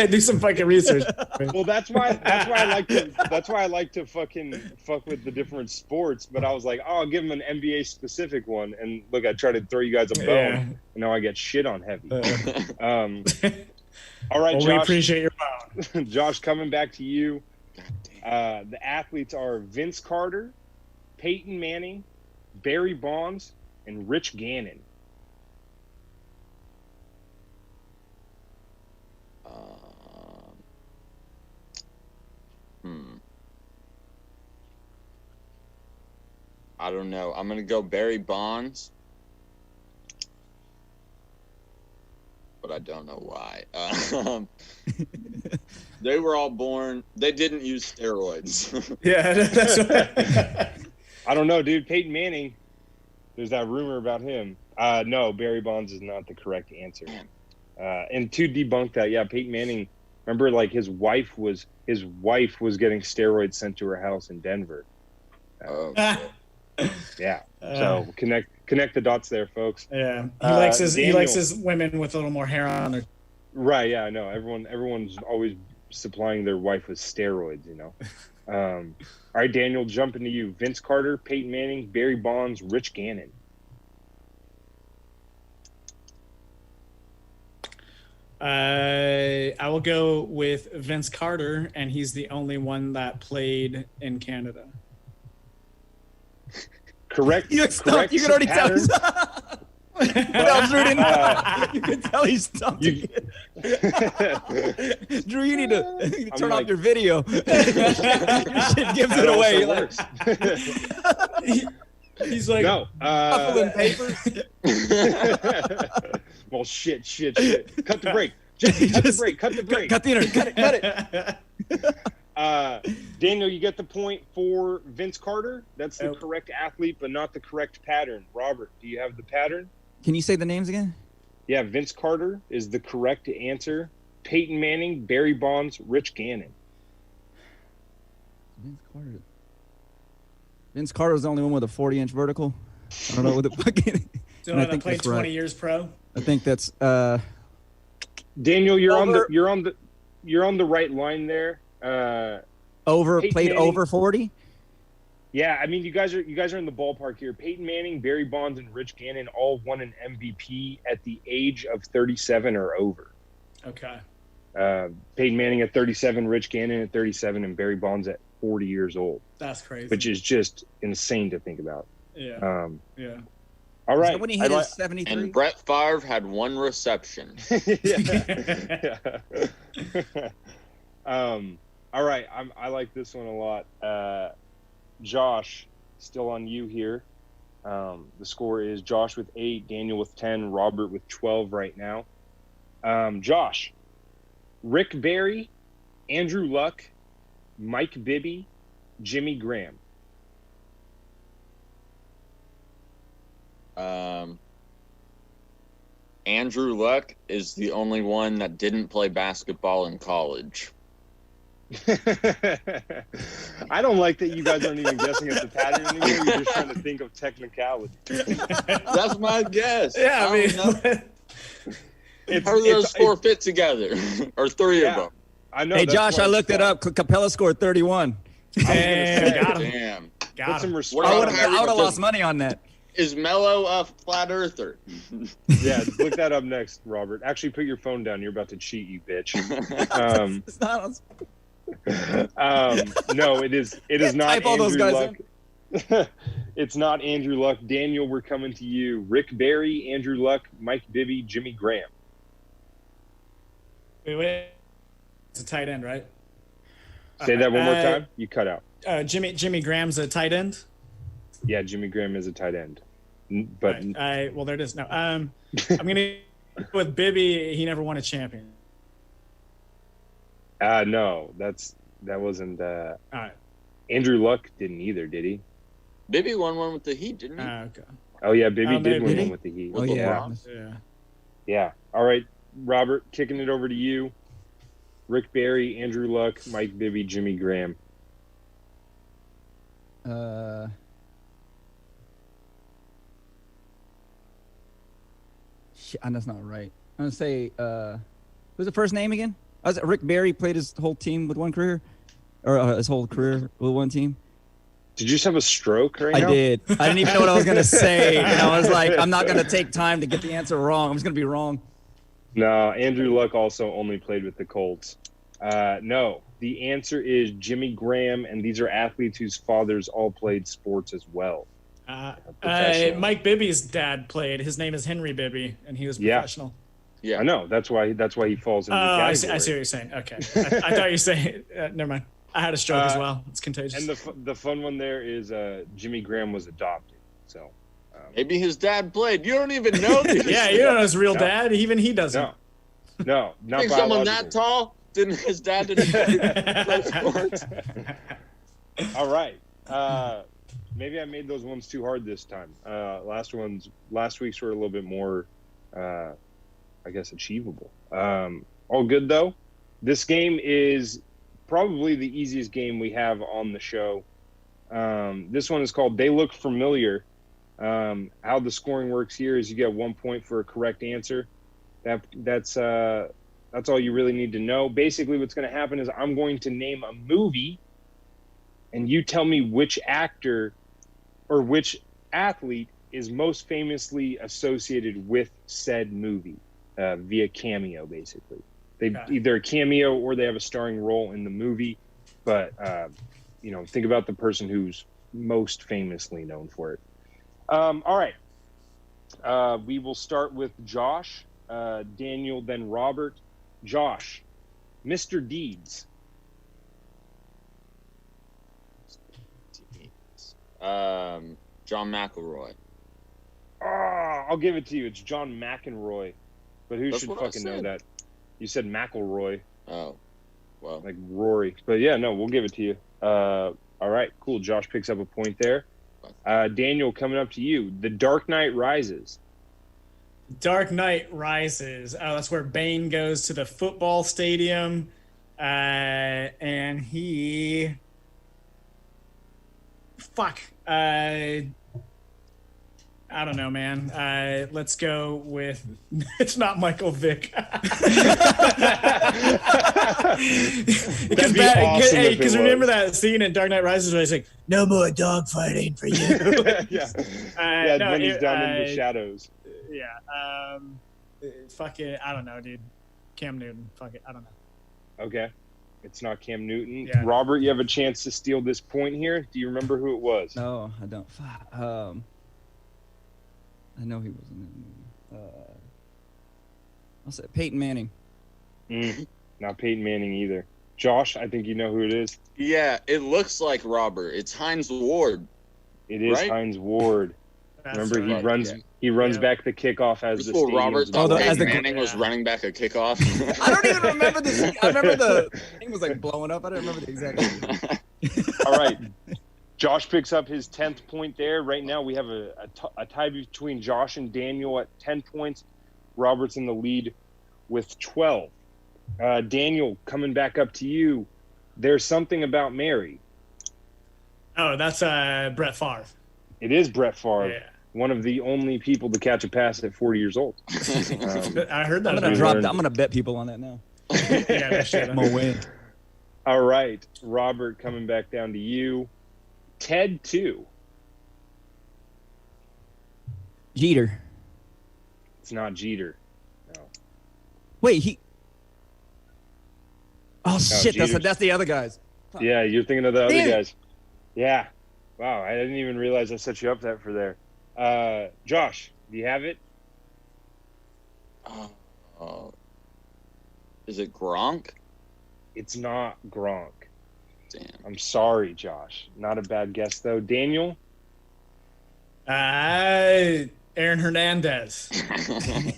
Do some fucking research. Well, that's why I like to fucking fuck with the different sports. But I was like, oh, I'll give him an NBA specific one, and look, I try to throw you guys a bone, Yeah. and now I get shit on heavy. All right, Well, we Josh. appreciate your phone. Josh, coming back to you. God damn. The athletes are Vince Carter, Peyton Manning, Barry Bonds, and Rich Gannon. I don't know. I'm gonna go Barry Bonds, but I don't know why. They were all born. They didn't use steroids. Yeah, that's what. I don't know, dude. Peyton Manning. There's that rumor about him. No, Barry Bonds is not the correct answer. And to debunk that, yeah, Peyton Manning. Remember, like his wife was getting steroids sent to her house in Denver. Oh, Yeah. So connect the dots there, folks. Yeah, he Daniel. likes his women with a little more hair on their. Right. Yeah. I know. Everyone's always supplying their wife with steroids. You know. All right, Daniel, jump into you. Vince Carter, Peyton Manning, Barry Bonds, Rich Gannon. I will go with Vince Carter, and he's the only one that played in Canada. Correct. You stumped. You can already tell. pattern. What else, Drew didn't? You can tell he's stumped. You- Drew, you need to turn off like- your video. Your shit gives That it away. also Like, works. He's like, No. ruffling papers. Well, shit. Cut the break. Jesse, cut the break. Cut the break. Cut the internet. Cut it. Daniel, you get the point for Vince Carter. That's the Nope. correct athlete, but not the correct pattern. Robert, do you have the pattern? Can you say the names again? Yeah, Vince Carter is the correct answer. Peyton Manning, Barry Bonds, Rich Gannon. Vince Carter was the only one with a 40-inch vertical. I don't know what the fucking. So And I I think played that's 20 right. years pro. I think that's Daniel, you're Over. on the right line there. over Peyton played Manning. over 40. Yeah, I mean, you guys are in the ballpark here. Peyton Manning, Barry Bonds, and Rich Gannon all won an MVP at the age of 37 or over. Okay. Peyton Manning at 37, Rich Gannon at 37, and Barry Bonds at 40 years old, That's crazy. which is just insane to think about. yeah. All Is right. that when he hit his 73? And Brett Favre had 1 reception. Yeah. All right. I like this one a lot. Josh, still on you here. The score is Josh with 8, Daniel with 10, Robert with 12 right now. Josh, Rick Barry, Andrew Luck, Mike Bibby, Jimmy Graham. Andrew Luck is the only one that didn't play basketball in college. I don't like that you guys aren't even guessing at the pattern anymore. You're just trying to think of technicality. That's my guess. Yeah, I mean, It's, How do those it's- 4 fit together? Or 3 Yeah. of them? I know. Hey, that's Josh, why I it's looked it tough. up. Capella scored 31. Damn, got him. Damn. Put Got some him. respect. What I about would have Kyrie? lost money on that. Is Mello a flat earther? Yeah, look that up next, Robert. Actually, put your phone down. You're about to cheat, you bitch. It's not on. No, it is not Type all those Andrew guys Luck. It's not Andrew Luck. Daniel, we're coming to you. Rick Barry, Andrew Luck, Mike Bibby, Jimmy Graham. Wait. It's a tight end, right? Say that one more Uh, time. You cut out. Jimmy Graham's a tight end. Yeah, Jimmy Graham is a tight end. But Well, there it is. No, I'm gonna go with Bibby. He never won a champion. no, that wasn't. All right. Andrew Luck didn't either, did he? Bibby won one with the Heat, didn't he? Okay. Oh yeah, Bibby Oh, did maybe. win Did one he? with the Heat. Oh, With yeah. LeBron? Yeah. Yeah. All right, Robert, kicking it over to you. Rick Barry, Andrew Luck, Mike Bibby, Jimmy Graham. Shit, that's not right. I'm gonna say, who's the first name again? Was it Rick Barry played his whole team with one career, or his whole career with one team? Did you just have a stroke right I now? did. I didn't even know what I was gonna say, and I was like, I'm not gonna take time to get the answer wrong. I'm just gonna be wrong. No, Andrew Luck also only played with the Colts. No, the answer is Jimmy Graham, and these are athletes whose fathers all played sports as well. Professional. Mike Bibby's dad played. His name is Henry Bibby, and he was Yeah. professional. Yeah. I know. That's why he falls in the Oh, category. I see what you're saying. Okay. I thought you were saying, never mind. I had a stroke as well. It's contagious. And the fun one there is Jimmy Graham was adopted. So Maybe his dad played. You don't even know this. yeah, you don't know his real No. dad. Even he doesn't. no, not Think someone biological. that tall? Didn't his dad didn't play sports? All right. Maybe I made those ones too hard this time. Last week's were a little bit more, I guess, achievable. All good though. This game is probably the easiest game we have on the show. This one is called They Look Familiar. How the scoring works here is you get 1 point for a correct answer. That's all you really need to know. Basically, what's going to happen is I'm going to name a movie, and you tell me which actor or which athlete is most famously associated with said movie via cameo, basically. They either a cameo or they have a starring role in the movie, but think about the person who's most famously known for it. All right. We will start with Josh, Daniel, then Robert. Josh, Mr. Deeds. John McElroy. Oh, I'll give it to you. It's John McEnroy. But who That's should what I fucking know said. that? You said McElroy, Oh, well. like Rory. But yeah, no, we'll give it to you. All right, cool. Josh picks up a point there. Daniel, coming up to you. The Dark Knight Rises. Dark Knight Rises. That's where Bane goes to the football stadium, and he. Fuck. I don't know, man. Let's go with. It's not Michael Vick. Because remember that scene in Dark Knight Rises where he's like, "No more dogfighting for you." Yeah, no, when he's down in the shadows. Yeah. Fuck it. I don't know, dude. Cam Newton. Fuck it. I don't know. Okay. It's not Cam Newton. Yeah. Robert, you have a chance to steal this point here. Do you remember who it was? No, I don't. I know he wasn't in the movie. I'll say Peyton Manning. Not Peyton Manning either. Josh, I think you know who it is. Yeah, it looks like Robert. It's Hines Ward. It is Right? Hines Ward. That's Remember, right. he runs Yeah. back the kickoff as This the fool stadium's Robert about thought to- as Peyton the- Manning was running back a kickoff. I don't even remember this. I remember the thing was like blowing up. I don't remember the exact name. All right. Josh picks up his 10th point there. Right now, we have a tie between Josh and Daniel at 10 points. Robert's in the lead with 12. Daniel, coming back up to you. There's something about Mary. Oh, that's Brett Favre. It is Brett Favre, Yeah. one of the only people to catch a pass at 40 years old. I heard that. I'm gonna we drop. learned. I'm gonna bet people on that now. Yeah, that shit. I'm gonna win. All right, Robert, coming back down to you. Ted 2. Jeter. It's not Jeter. No. Wait, he. Oh shit! Jeter's- That's the other guys. Yeah, you're thinking of the other Damn it. guys. Yeah. Wow, I didn't even realize I set you up for there. Josh, do you have it? Is it Gronk? It's not Gronk. Damn. I'm sorry, Josh. Not a bad guess, though. Daniel? Aaron Hernandez.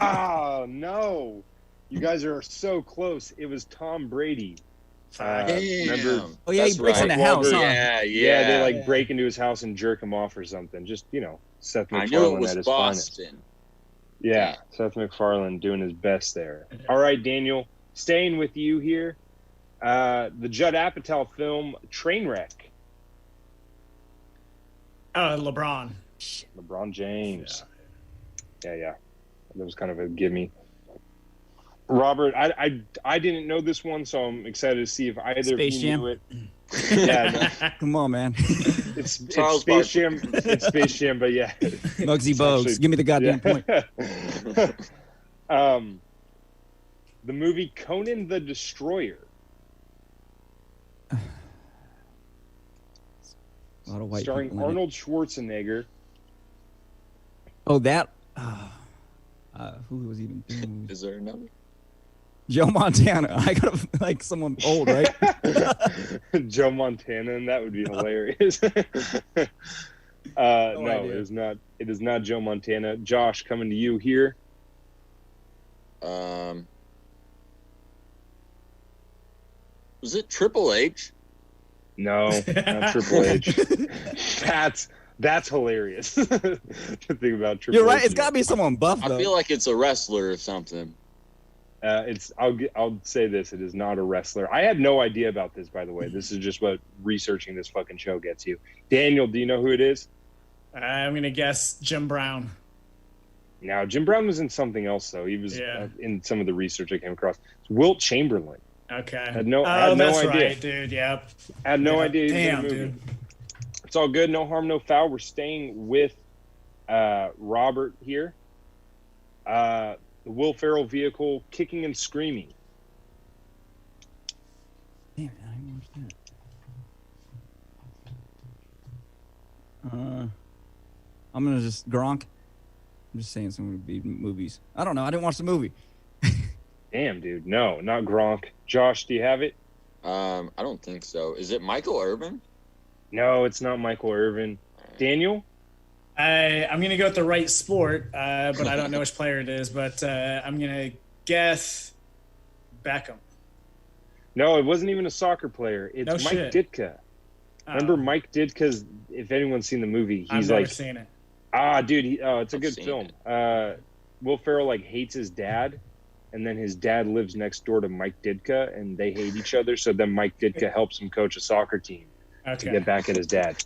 Oh, no. You guys are so close. It was Tom Brady. Remember? Oh yeah, he That's breaks in the right. house. Huh? Yeah, Yeah, they like Yeah. break into his house and jerk him off or something. Just, Seth I knew it MacFarlane was at his finest. Boston. Yeah, Seth MacFarlane doing his best there. All right, Daniel, staying with you here. The Judd Apatow film Trainwreck. Oh, LeBron. LeBron James. Yeah. That was kind of a gimme. Robert, I didn't know this one, so I'm excited to see if either Space of you Jam. knew it. Yeah, Come on, man. it's Charles Space Jam. It's Space Jam, but yeah. Muggsy It's Bogues. actually- Give me the goddamn point. The movie Conan the Destroyer. A lot of white Starring people in it. Arnold Schwarzenegger. Oh, that. Who was even doing Is there another? Joe Montana. I got like someone old, right? Joe Montana, and that would be hilarious. No, idea. it is not. It is not Joe Montana. Josh, coming to you here. Was it Triple H? No, not Triple H. That's hilarious to think about Triple You're right. H. It's got to be someone buff I though. feel like it's a wrestler or something. I'll say this: it is not a wrestler. I had no idea about this, by the way. This is just what researching this fucking show gets you. Daniel, do you know who it is? I'm gonna guess Jim Brown. Now, Jim Brown was in something else, though. He was Yeah. in some of the research I came across. It's Wilt Chamberlain. Okay. Had no that's idea. right, dude. Yep. I had no Yeah. idea he was in Damn, the movie. dude. It's all good. No harm, no foul. We're staying with Robert here. The Will Ferrell vehicle, Kicking and Screaming. Damn, I didn't watch that. I'm gonna just Gronk. I'm just saying some would be movies. I don't know. I didn't watch the movie. Damn, dude. No, not Gronk. Josh, do you have it? I don't think so. Is it Michael Irvin? No, it's not Michael Irvin. Daniel? I'm gonna go with the right sport, but I don't know which player it is. But I'm gonna guess Beckham. No, it wasn't even a soccer player. It's No Mike shit. Ditka. Remember Mike Ditka's? If anyone's seen the movie, I've he's never like, seen it. dude, it's a I've good seen film. Will Ferrell like hates his dad, and then his dad lives next door to Mike Ditka, and they hate each other. So then Mike Ditka helps him coach a soccer team to Okay. get back at his dad.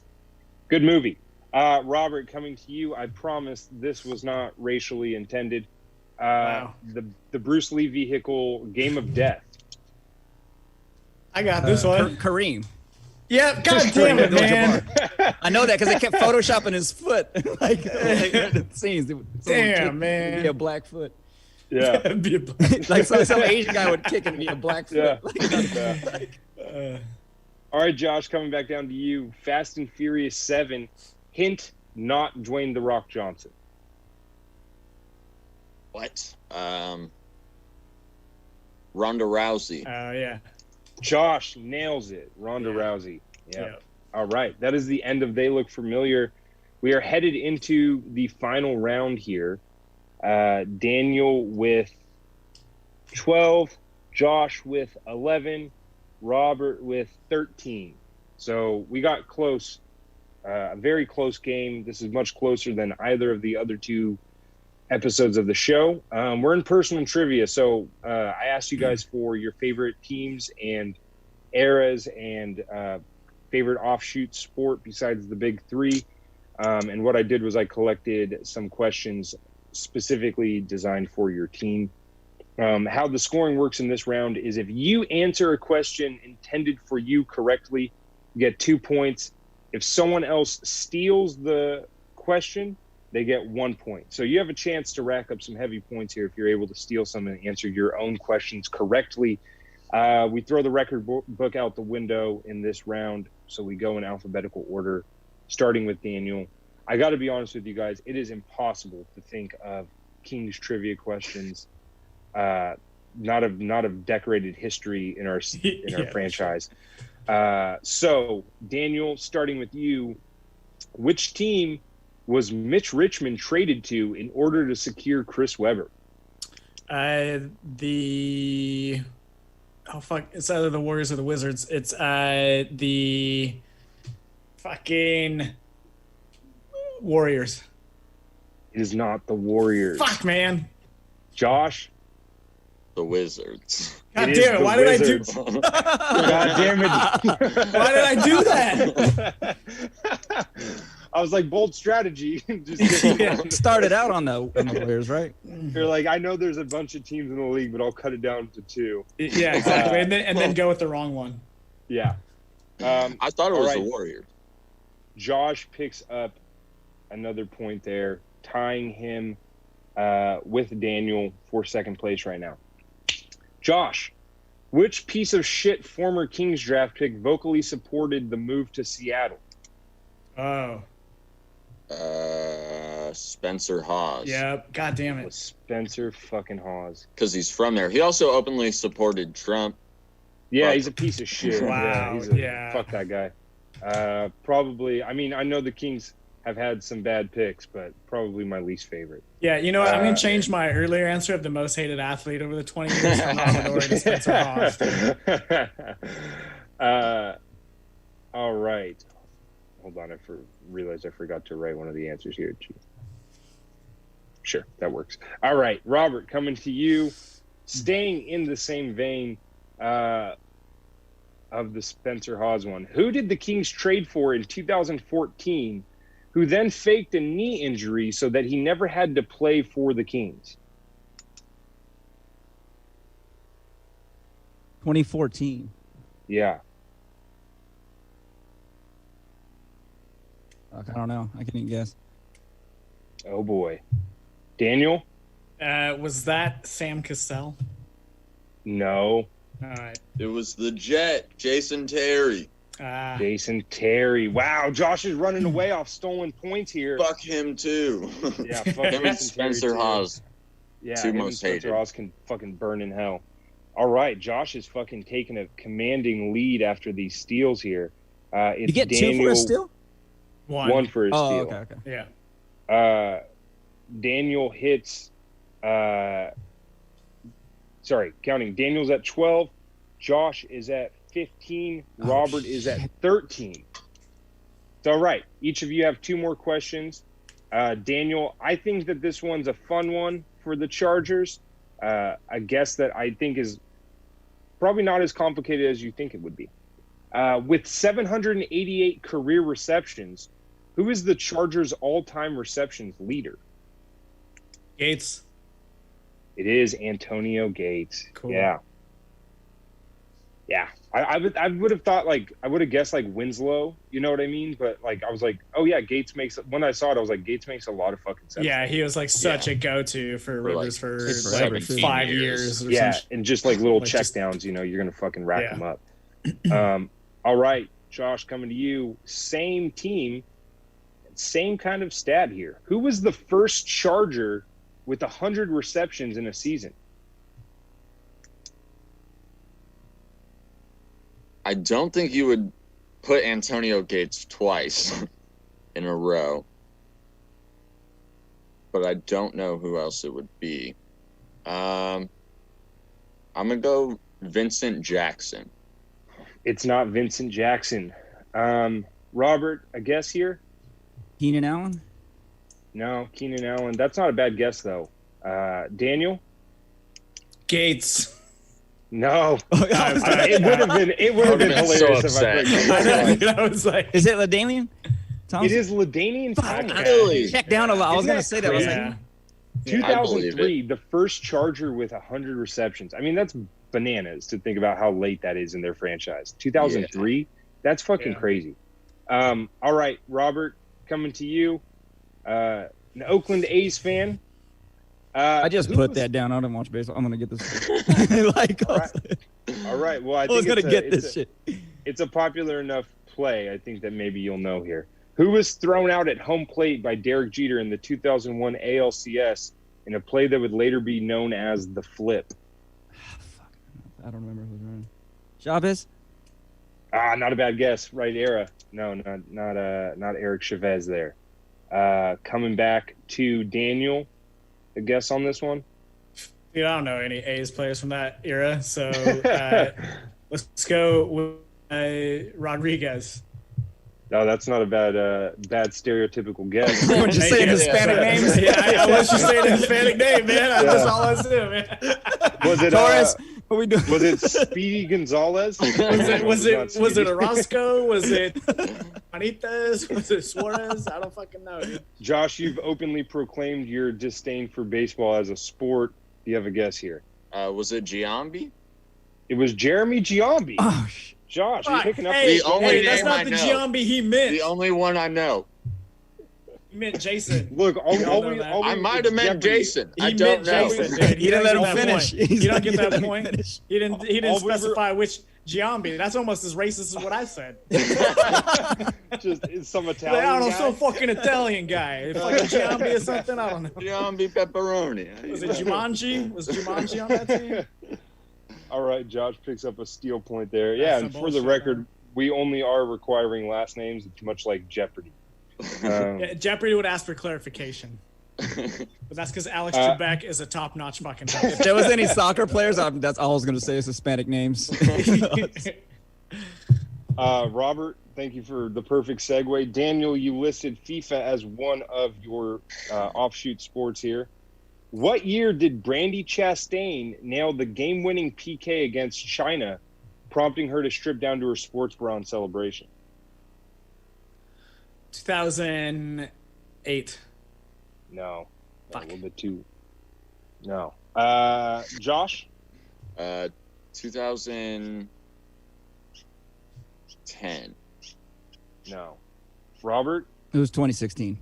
Good movie. Robert, coming to you. I promise this was not racially intended. Wow. The Bruce Lee vehicle, Game of Death. I got this one. Kareem. Yep. God damn it, man. I know that because they kept photoshopping his foot. like the scenes. Damn, man. Be a black foot. Yeah. Be a- Like some Asian guy would kick and be a black foot. Yeah. All right, Josh, coming back down to you. Fast and Furious 7. Hint, not Dwayne The Rock Johnson. What? Ronda Rousey. Oh yeah. Josh nails it. Ronda Yeah. Rousey. Yeah. Yeah. All right. That is the end of They Look Familiar. We are headed into the final round here. Daniel with 12, Josh with 11, Robert with 13. So we got close, a very close game. This is much closer than either of the other two episodes of the show. We're in personal trivia, so I asked you guys for your favorite teams and eras and favorite offshoot sport besides the big three. And what I did was I collected some questions specifically designed for your team. How the scoring works in this round is if you answer a question intended for you correctly, you get 2 points. If someone else steals the question, they get 1 point. So you have a chance to rack up some heavy points here if you're able to steal some and answer your own questions correctly. We throw the record book out the window in this round, so we go in alphabetical order, starting with Daniel. I got to be honest with you guys, it is impossible to think of King's trivia questions, not of decorated history in our Yeah. franchise. So Daniel, starting with you, which team was Mitch Richmond traded to in order to secure Chris Webber? It's either the Warriors or the Wizards. It's the fucking Warriors. It is not the Warriors. Fuck, man. Josh? The Wizards. God It is damn it. the Why did I do Wizards. God damn it. Why did I do that? I was like, bold strategy. Just Yeah. Started out on the Warriors, right? You're like, I know there's a bunch of teams in the league, but I'll cut it down to 2. Yeah, exactly. And then go with the wrong one. Yeah. I thought it all was right. the Warriors. Josh picks up another point there, tying him with Daniel for second place right now. Josh, which piece of shit former Kings draft pick vocally supported the move to Seattle? Oh. Spencer Hawes. Yeah. God damn It it. was Spencer fucking Hawes. Because he's from there. He also openly supported Trump. Yeah, he's a piece of shit. Wow, yeah. Fuck that guy. Probably, I mean, I know the Kings have had some bad picks, but probably my least favorite. Yeah, you know what? I'm going to change my earlier answer of the most hated athlete over the 20 years from Amador to Spencer Hawes. All right. Hold on, realized I forgot to write one of the answers here. Sure, that works. All right, Robert, coming to you. Staying in the same vein of the Spencer Hawes one. Who did the Kings trade for in 2014 who then faked a knee injury so that he never had to play for the Kings? 2014. Yeah. Fuck, I don't know. I can't even guess. Oh, boy. Daniel? Was that Sam Cassell? No. All right. It was the Jet, Jason Terry. Jason Terry. Wow, Josh is running away off stolen points here. Fuck him too. Yeah, fuck Him and Jason Spencer Terry, too. Hawes. Yeah, Two him and most Spencer hated. Hawes can fucking burn in hell. All right, Josh is fucking taking a commanding lead after these steals here. It's You get Daniel, 2 for a steal? One. One for a Oh, steal. okay, okay. Yeah. Daniel hits. Counting. Daniel's at 12. Josh is at 15. Robert is at 13. It's all right. Each of you have 2 more questions. Daniel, I think that this one's a fun one for the Chargers. A guess that I think is probably not as complicated as you think it would be. With 788 career receptions, who is the Chargers' all-time receptions leader? Gates. It is Antonio Gates. Cool. Yeah. I would have thought I would have guessed Winslow, you know what I mean? But I was like, oh yeah, Gates makes. When I saw it, I was like, Gates makes a lot of fucking sense. Yeah, he was such a go-to for Rivers for 5 years. Or yeah, and just little checkdowns, you're gonna fucking rack them up. All right, Josh, coming to you. Same team, same kind of stat here. Who was the first Charger with 100 receptions in a season? I don't think you would put Antonio Gates twice in a row, but I don't know who else it would be. I'm gonna go Vincent Jackson. It's not Vincent Jackson. Robert, a guess here? Keenan Allen? No, Keenan Allen. That's not a bad guess though. Daniel? Gates. No, it would have been hilarious so if I put I was like, Is it LaDainian Thompson? It is LaDainian Tomlinson. Really? Check down a lot. I was Isn't going to say that. I was yeah. like, 2003, the first Charger with 100 receptions. I mean, that's bananas to think about how late that is in their franchise. 2003, that's fucking crazy. All right, Robert, coming to you. An Oakland A's fan. I just put that down. I don't watch baseball. I'm going to get this. All right. Well, I was think going to get this shit. It's a popular enough play. I think that maybe you'll know here. Who was thrown out at home plate by Derek Jeter in the 2001 ALCS in a play that would later be known as the flip? I don't remember who was running. Chavez? Not a bad guess. Right era. No, not Eric Chavez there. Coming back to Daniel. A guess on this one? Dude, I don't know any A's players from that era, so let's go with Rodriguez. No, that's not a bad stereotypical guess. We're just saying Hispanic names. Yeah, I was just saying a Hispanic name, man. That's all I was doing, man. Was it Torres? What we doing? Was it Speedy Gonzalez? Was it Orozco? Was it Juanitas? Was it Suarez? I don't fucking know, dude. Josh, you've openly proclaimed your disdain for baseball as a sport. Do you have a guess here? Was it Giambi? It was Jeremy Giambi. Oh, Josh, you're picking up Hey, The only that's name not I the know. Giambi he meant. The only one I know. He meant Jason. Look, I might have meant Jason. He I don't meant know. Jason, dude. He didn't let him get that finish. point. He's You don't like, get he that didn't point. finish. He didn't All we were- specify which Giambi. That's almost as racist as what I said. Just some Like, Italian I don't know, guy. some fucking Italian guy. If fucking Giambi or something, I don't know. Giambi pepperoni. Was it Jumanji? Was Jumanji on that team? All right, Josh picks up a steal point there. Yeah, That's and some for the bullshit, record, man. we only are requiring last names. It's much like Jeopardy. Yeah, Jeopardy would ask for clarification. But that's because Alex Trebek is a top-notch fucking If host. there was any soccer players, that's all I was going to say is Hispanic names. Robert, thank you for the perfect segue. Daniel, you listed FIFA as one of your offshoot sports here. What year did Brandi Chastain nail the game-winning PK against China, prompting her to strip down to her sports bra in celebration? 2008. No. Fuck. A little bit too. No. Josh? 2010. No. Robert? It was 2016.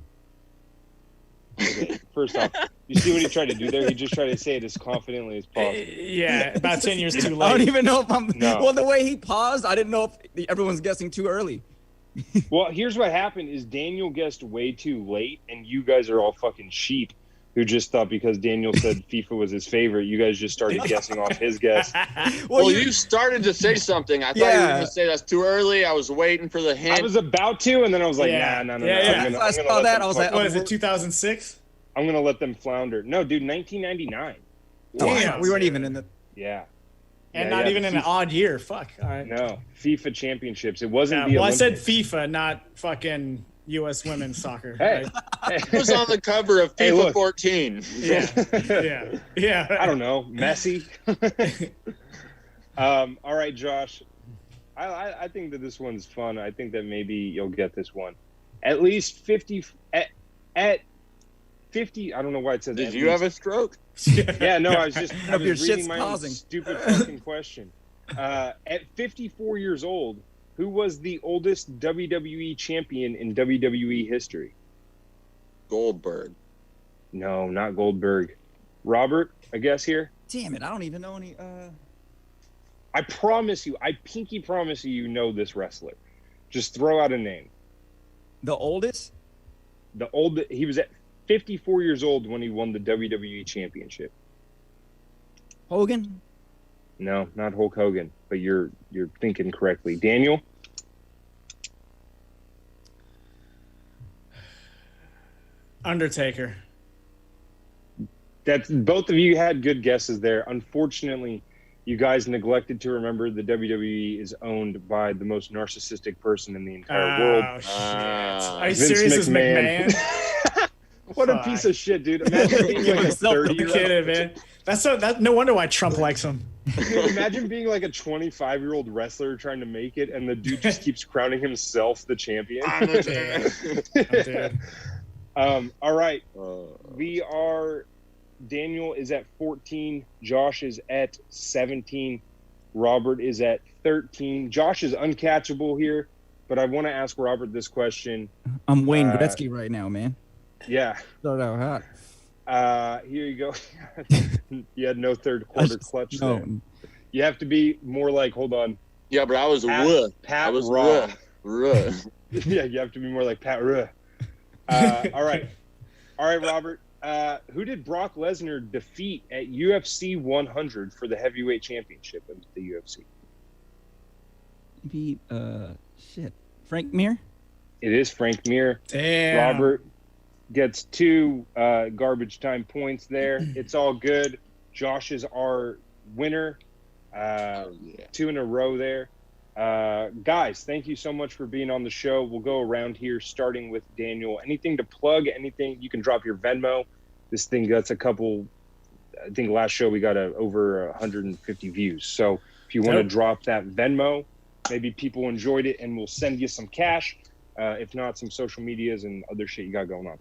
Okay. First off, you see what he tried to do there? He just tried to say it as confidently as possible. Yeah, about 10 years too I don't late. even know if I'm. No. Well, the way he paused, I didn't know if everyone's guessing too early. Well, here's what happened is Daniel guessed way too late, and you guys are all fucking sheep. who just thought because Daniel said FIFA was his favorite, you guys just started guessing off his guess. Well, you started to say something. I thought you were going to say that's too early. I was waiting for the hint. I was about to, and then I was like, Yeah. no. Yeah. I saw that. I was like, What is it, 2006? I'm going to let them flounder. No, dude, 1999. Damn. we weren't even in the. Yeah. And Yeah, not yeah, even in an odd year. Fuck. All right. No, FIFA championships. It wasn't the Well, I Olympics. said FIFA, not fucking U.S. women's soccer. Hey. Right? It was on the cover of Hey, FIFA look. 14. Yeah. I don't know, Messi. All right, Josh. I think that this one's fun. I think that maybe you'll get this one. At least 50 at 50. I don't know why it says. Did at you least. have a stroke? Yeah, no. I was just I Your was reading shit's my own pausing. stupid fucking question. At 54 years old, who was the oldest WWE champion in WWE history? Goldberg. No, not Goldberg. Robert, I guess here. Damn it! I don't even know any. I promise you, I pinky promise you know this wrestler. Just throw out a name. The oldest? He was at 54 years old when he won the WWE championship. Hogan? No, not Hulk Hogan, but you're thinking correctly. Daniel? Undertaker. That's both of you had good guesses there. Unfortunately, you guys neglected to remember the WWE is owned by the most narcissistic person in the entire world. Oh, shit. Are you Vince serious? Is McMahon. McMahon? What a Fuck. piece of shit, dude. Imagine being like a Himself, 30-year-old. Kidding, man. That no wonder why Trump likes him. Dude, imagine being like a 25-year-old wrestler trying to make it, and the dude just keeps crowning himself the champion. Dude. All right. We are... Daniel is at 14. Josh is at 17. Robert is at 13. Josh is uncatchable here, but I want to ask Robert this question. I'm Wayne Gretzky right now, man. Yeah. Start out hot. Here you go. You had no third quarter clutch No. there. You have to be more like, hold on, Yeah, but I was Pat I was Raw. ruh. Yeah, you have to be more like Pat Ruh. All right, Robert. Who did Brock Lesnar defeat at UFC 100 for the heavyweight championship of the UFC? Beat Frank Mir? It is Frank Mir. Damn. Robert gets 2 garbage time points there. It's all good. Josh is our winner. 2 in a row there. Guys, thank you so much for being on the show. We'll go around here starting with Daniel. Anything to plug? Anything? You can drop your Venmo. This thing gets a couple. I think last show we got over 150 views. So if you want to drop that Venmo, maybe people enjoyed it and we'll send you some cash. If not, some social medias and other shit you got going on.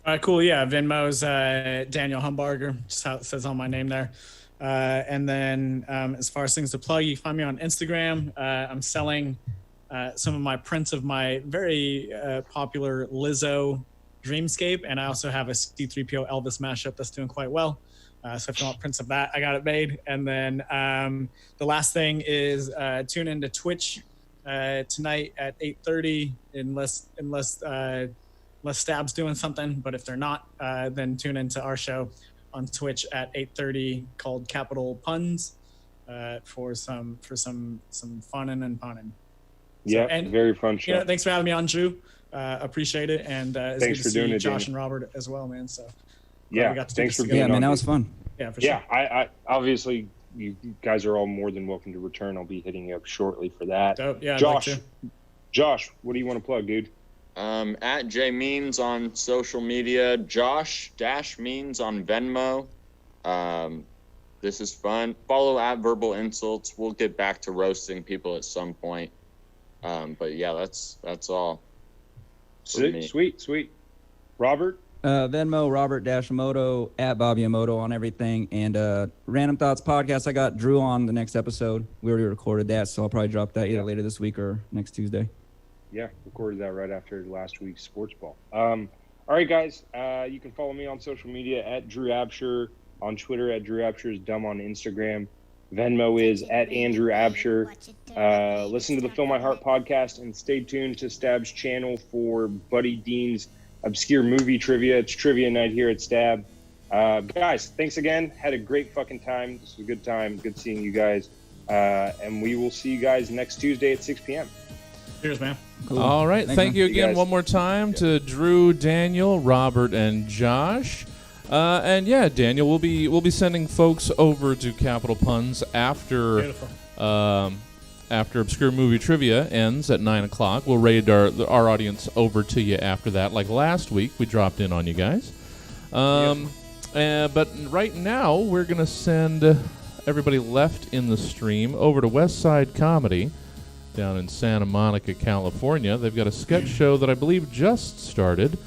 All right, cool. Yeah, Venmo's Daniel Humbarger, just how it says on my name there. And then as far as things to plug, you can find me on Instagram. I'm selling some of my prints of my very popular Lizzo Dreamscape, and I also have a C-3PO Elvis mashup that's doing quite well. So if you want prints of that, I got it made. And then the last thing is tune into Twitch tonight at 8:30, unless Stab's doing something. But if they're not, then tune into our show on Twitch at 8:30 called Capital Puns for some funnin' and punnin'. Yeah, and, very fun show. thanks for having me on, Drew. Appreciate it, and it's Thanks good for to doing see it, Josh Daniel. and Robert as well, man. So Yeah, we got to do thanks this for together. Yeah, being man, on. that was fun. Yeah, for sure. Yeah, I obviously you guys are all more than welcome to return. I'll be hitting you up shortly for that. Dope. Yeah, I'd like Josh, to. Josh, what do you want to plug, dude? At JMeans on social media, Josh-Means on Venmo. This is fun. Follow at Verbal Insults. We'll get back to roasting people at some point. But yeah, that's all. for me. Sweet. Robert? Venmo, Robert Dashimoto, at Bobby Emoto on everything. And Random Thoughts Podcast, I got Drew on the next episode. We already recorded that, so I'll probably drop that either later this week or next Tuesday. Yeah, recorded that right after last week's Sports Ball. All right, guys, you can follow me on social media at Drew Absher, on Twitter at Drew Absher is dumb on Instagram. Venmo is at Andrew Absher. Listen to the Fill My Heart podcast and stay tuned to Stab's channel for Buddy Dean's obscure movie trivia. It's trivia night here at Stab. Guys, thanks again. Had a great fucking time. This was a good time. Good seeing you guys. And we will see you guys next Tuesday at 6 p.m. Cheers, man. Cool. All right. Thanks, Thank man. you You again guys. one more time to Drew, Daniel, Robert, and Josh. And yeah, Daniel, we'll be sending folks over to Capital Puns after Beautiful. after Obscure Movie Trivia ends at 9 o'clock. We'll raid our audience over to you after that. Like last week, we dropped in on you guys. But right now, we're going to send everybody left in the stream over to West Side Comedy down in Santa Monica, California. They've got a sketch show that I believe just started.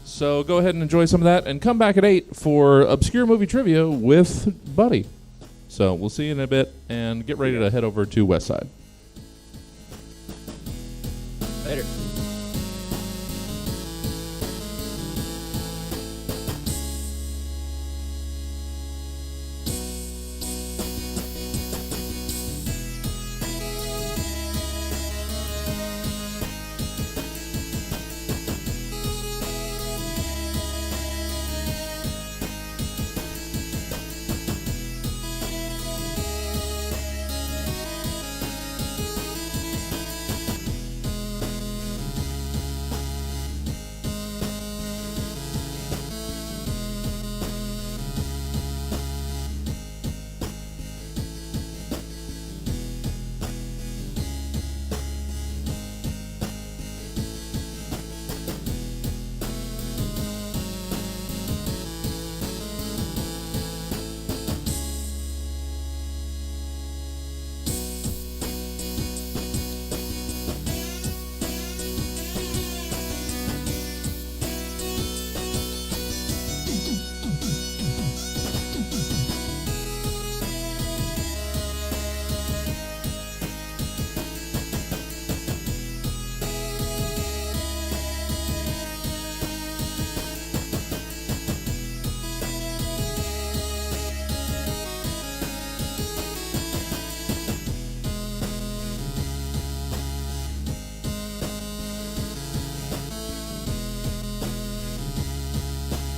So go ahead and enjoy some of that and come back at 8 for Obscure Movie Trivia with Buddy. So we'll see you in a bit and get ready to head over to West Side.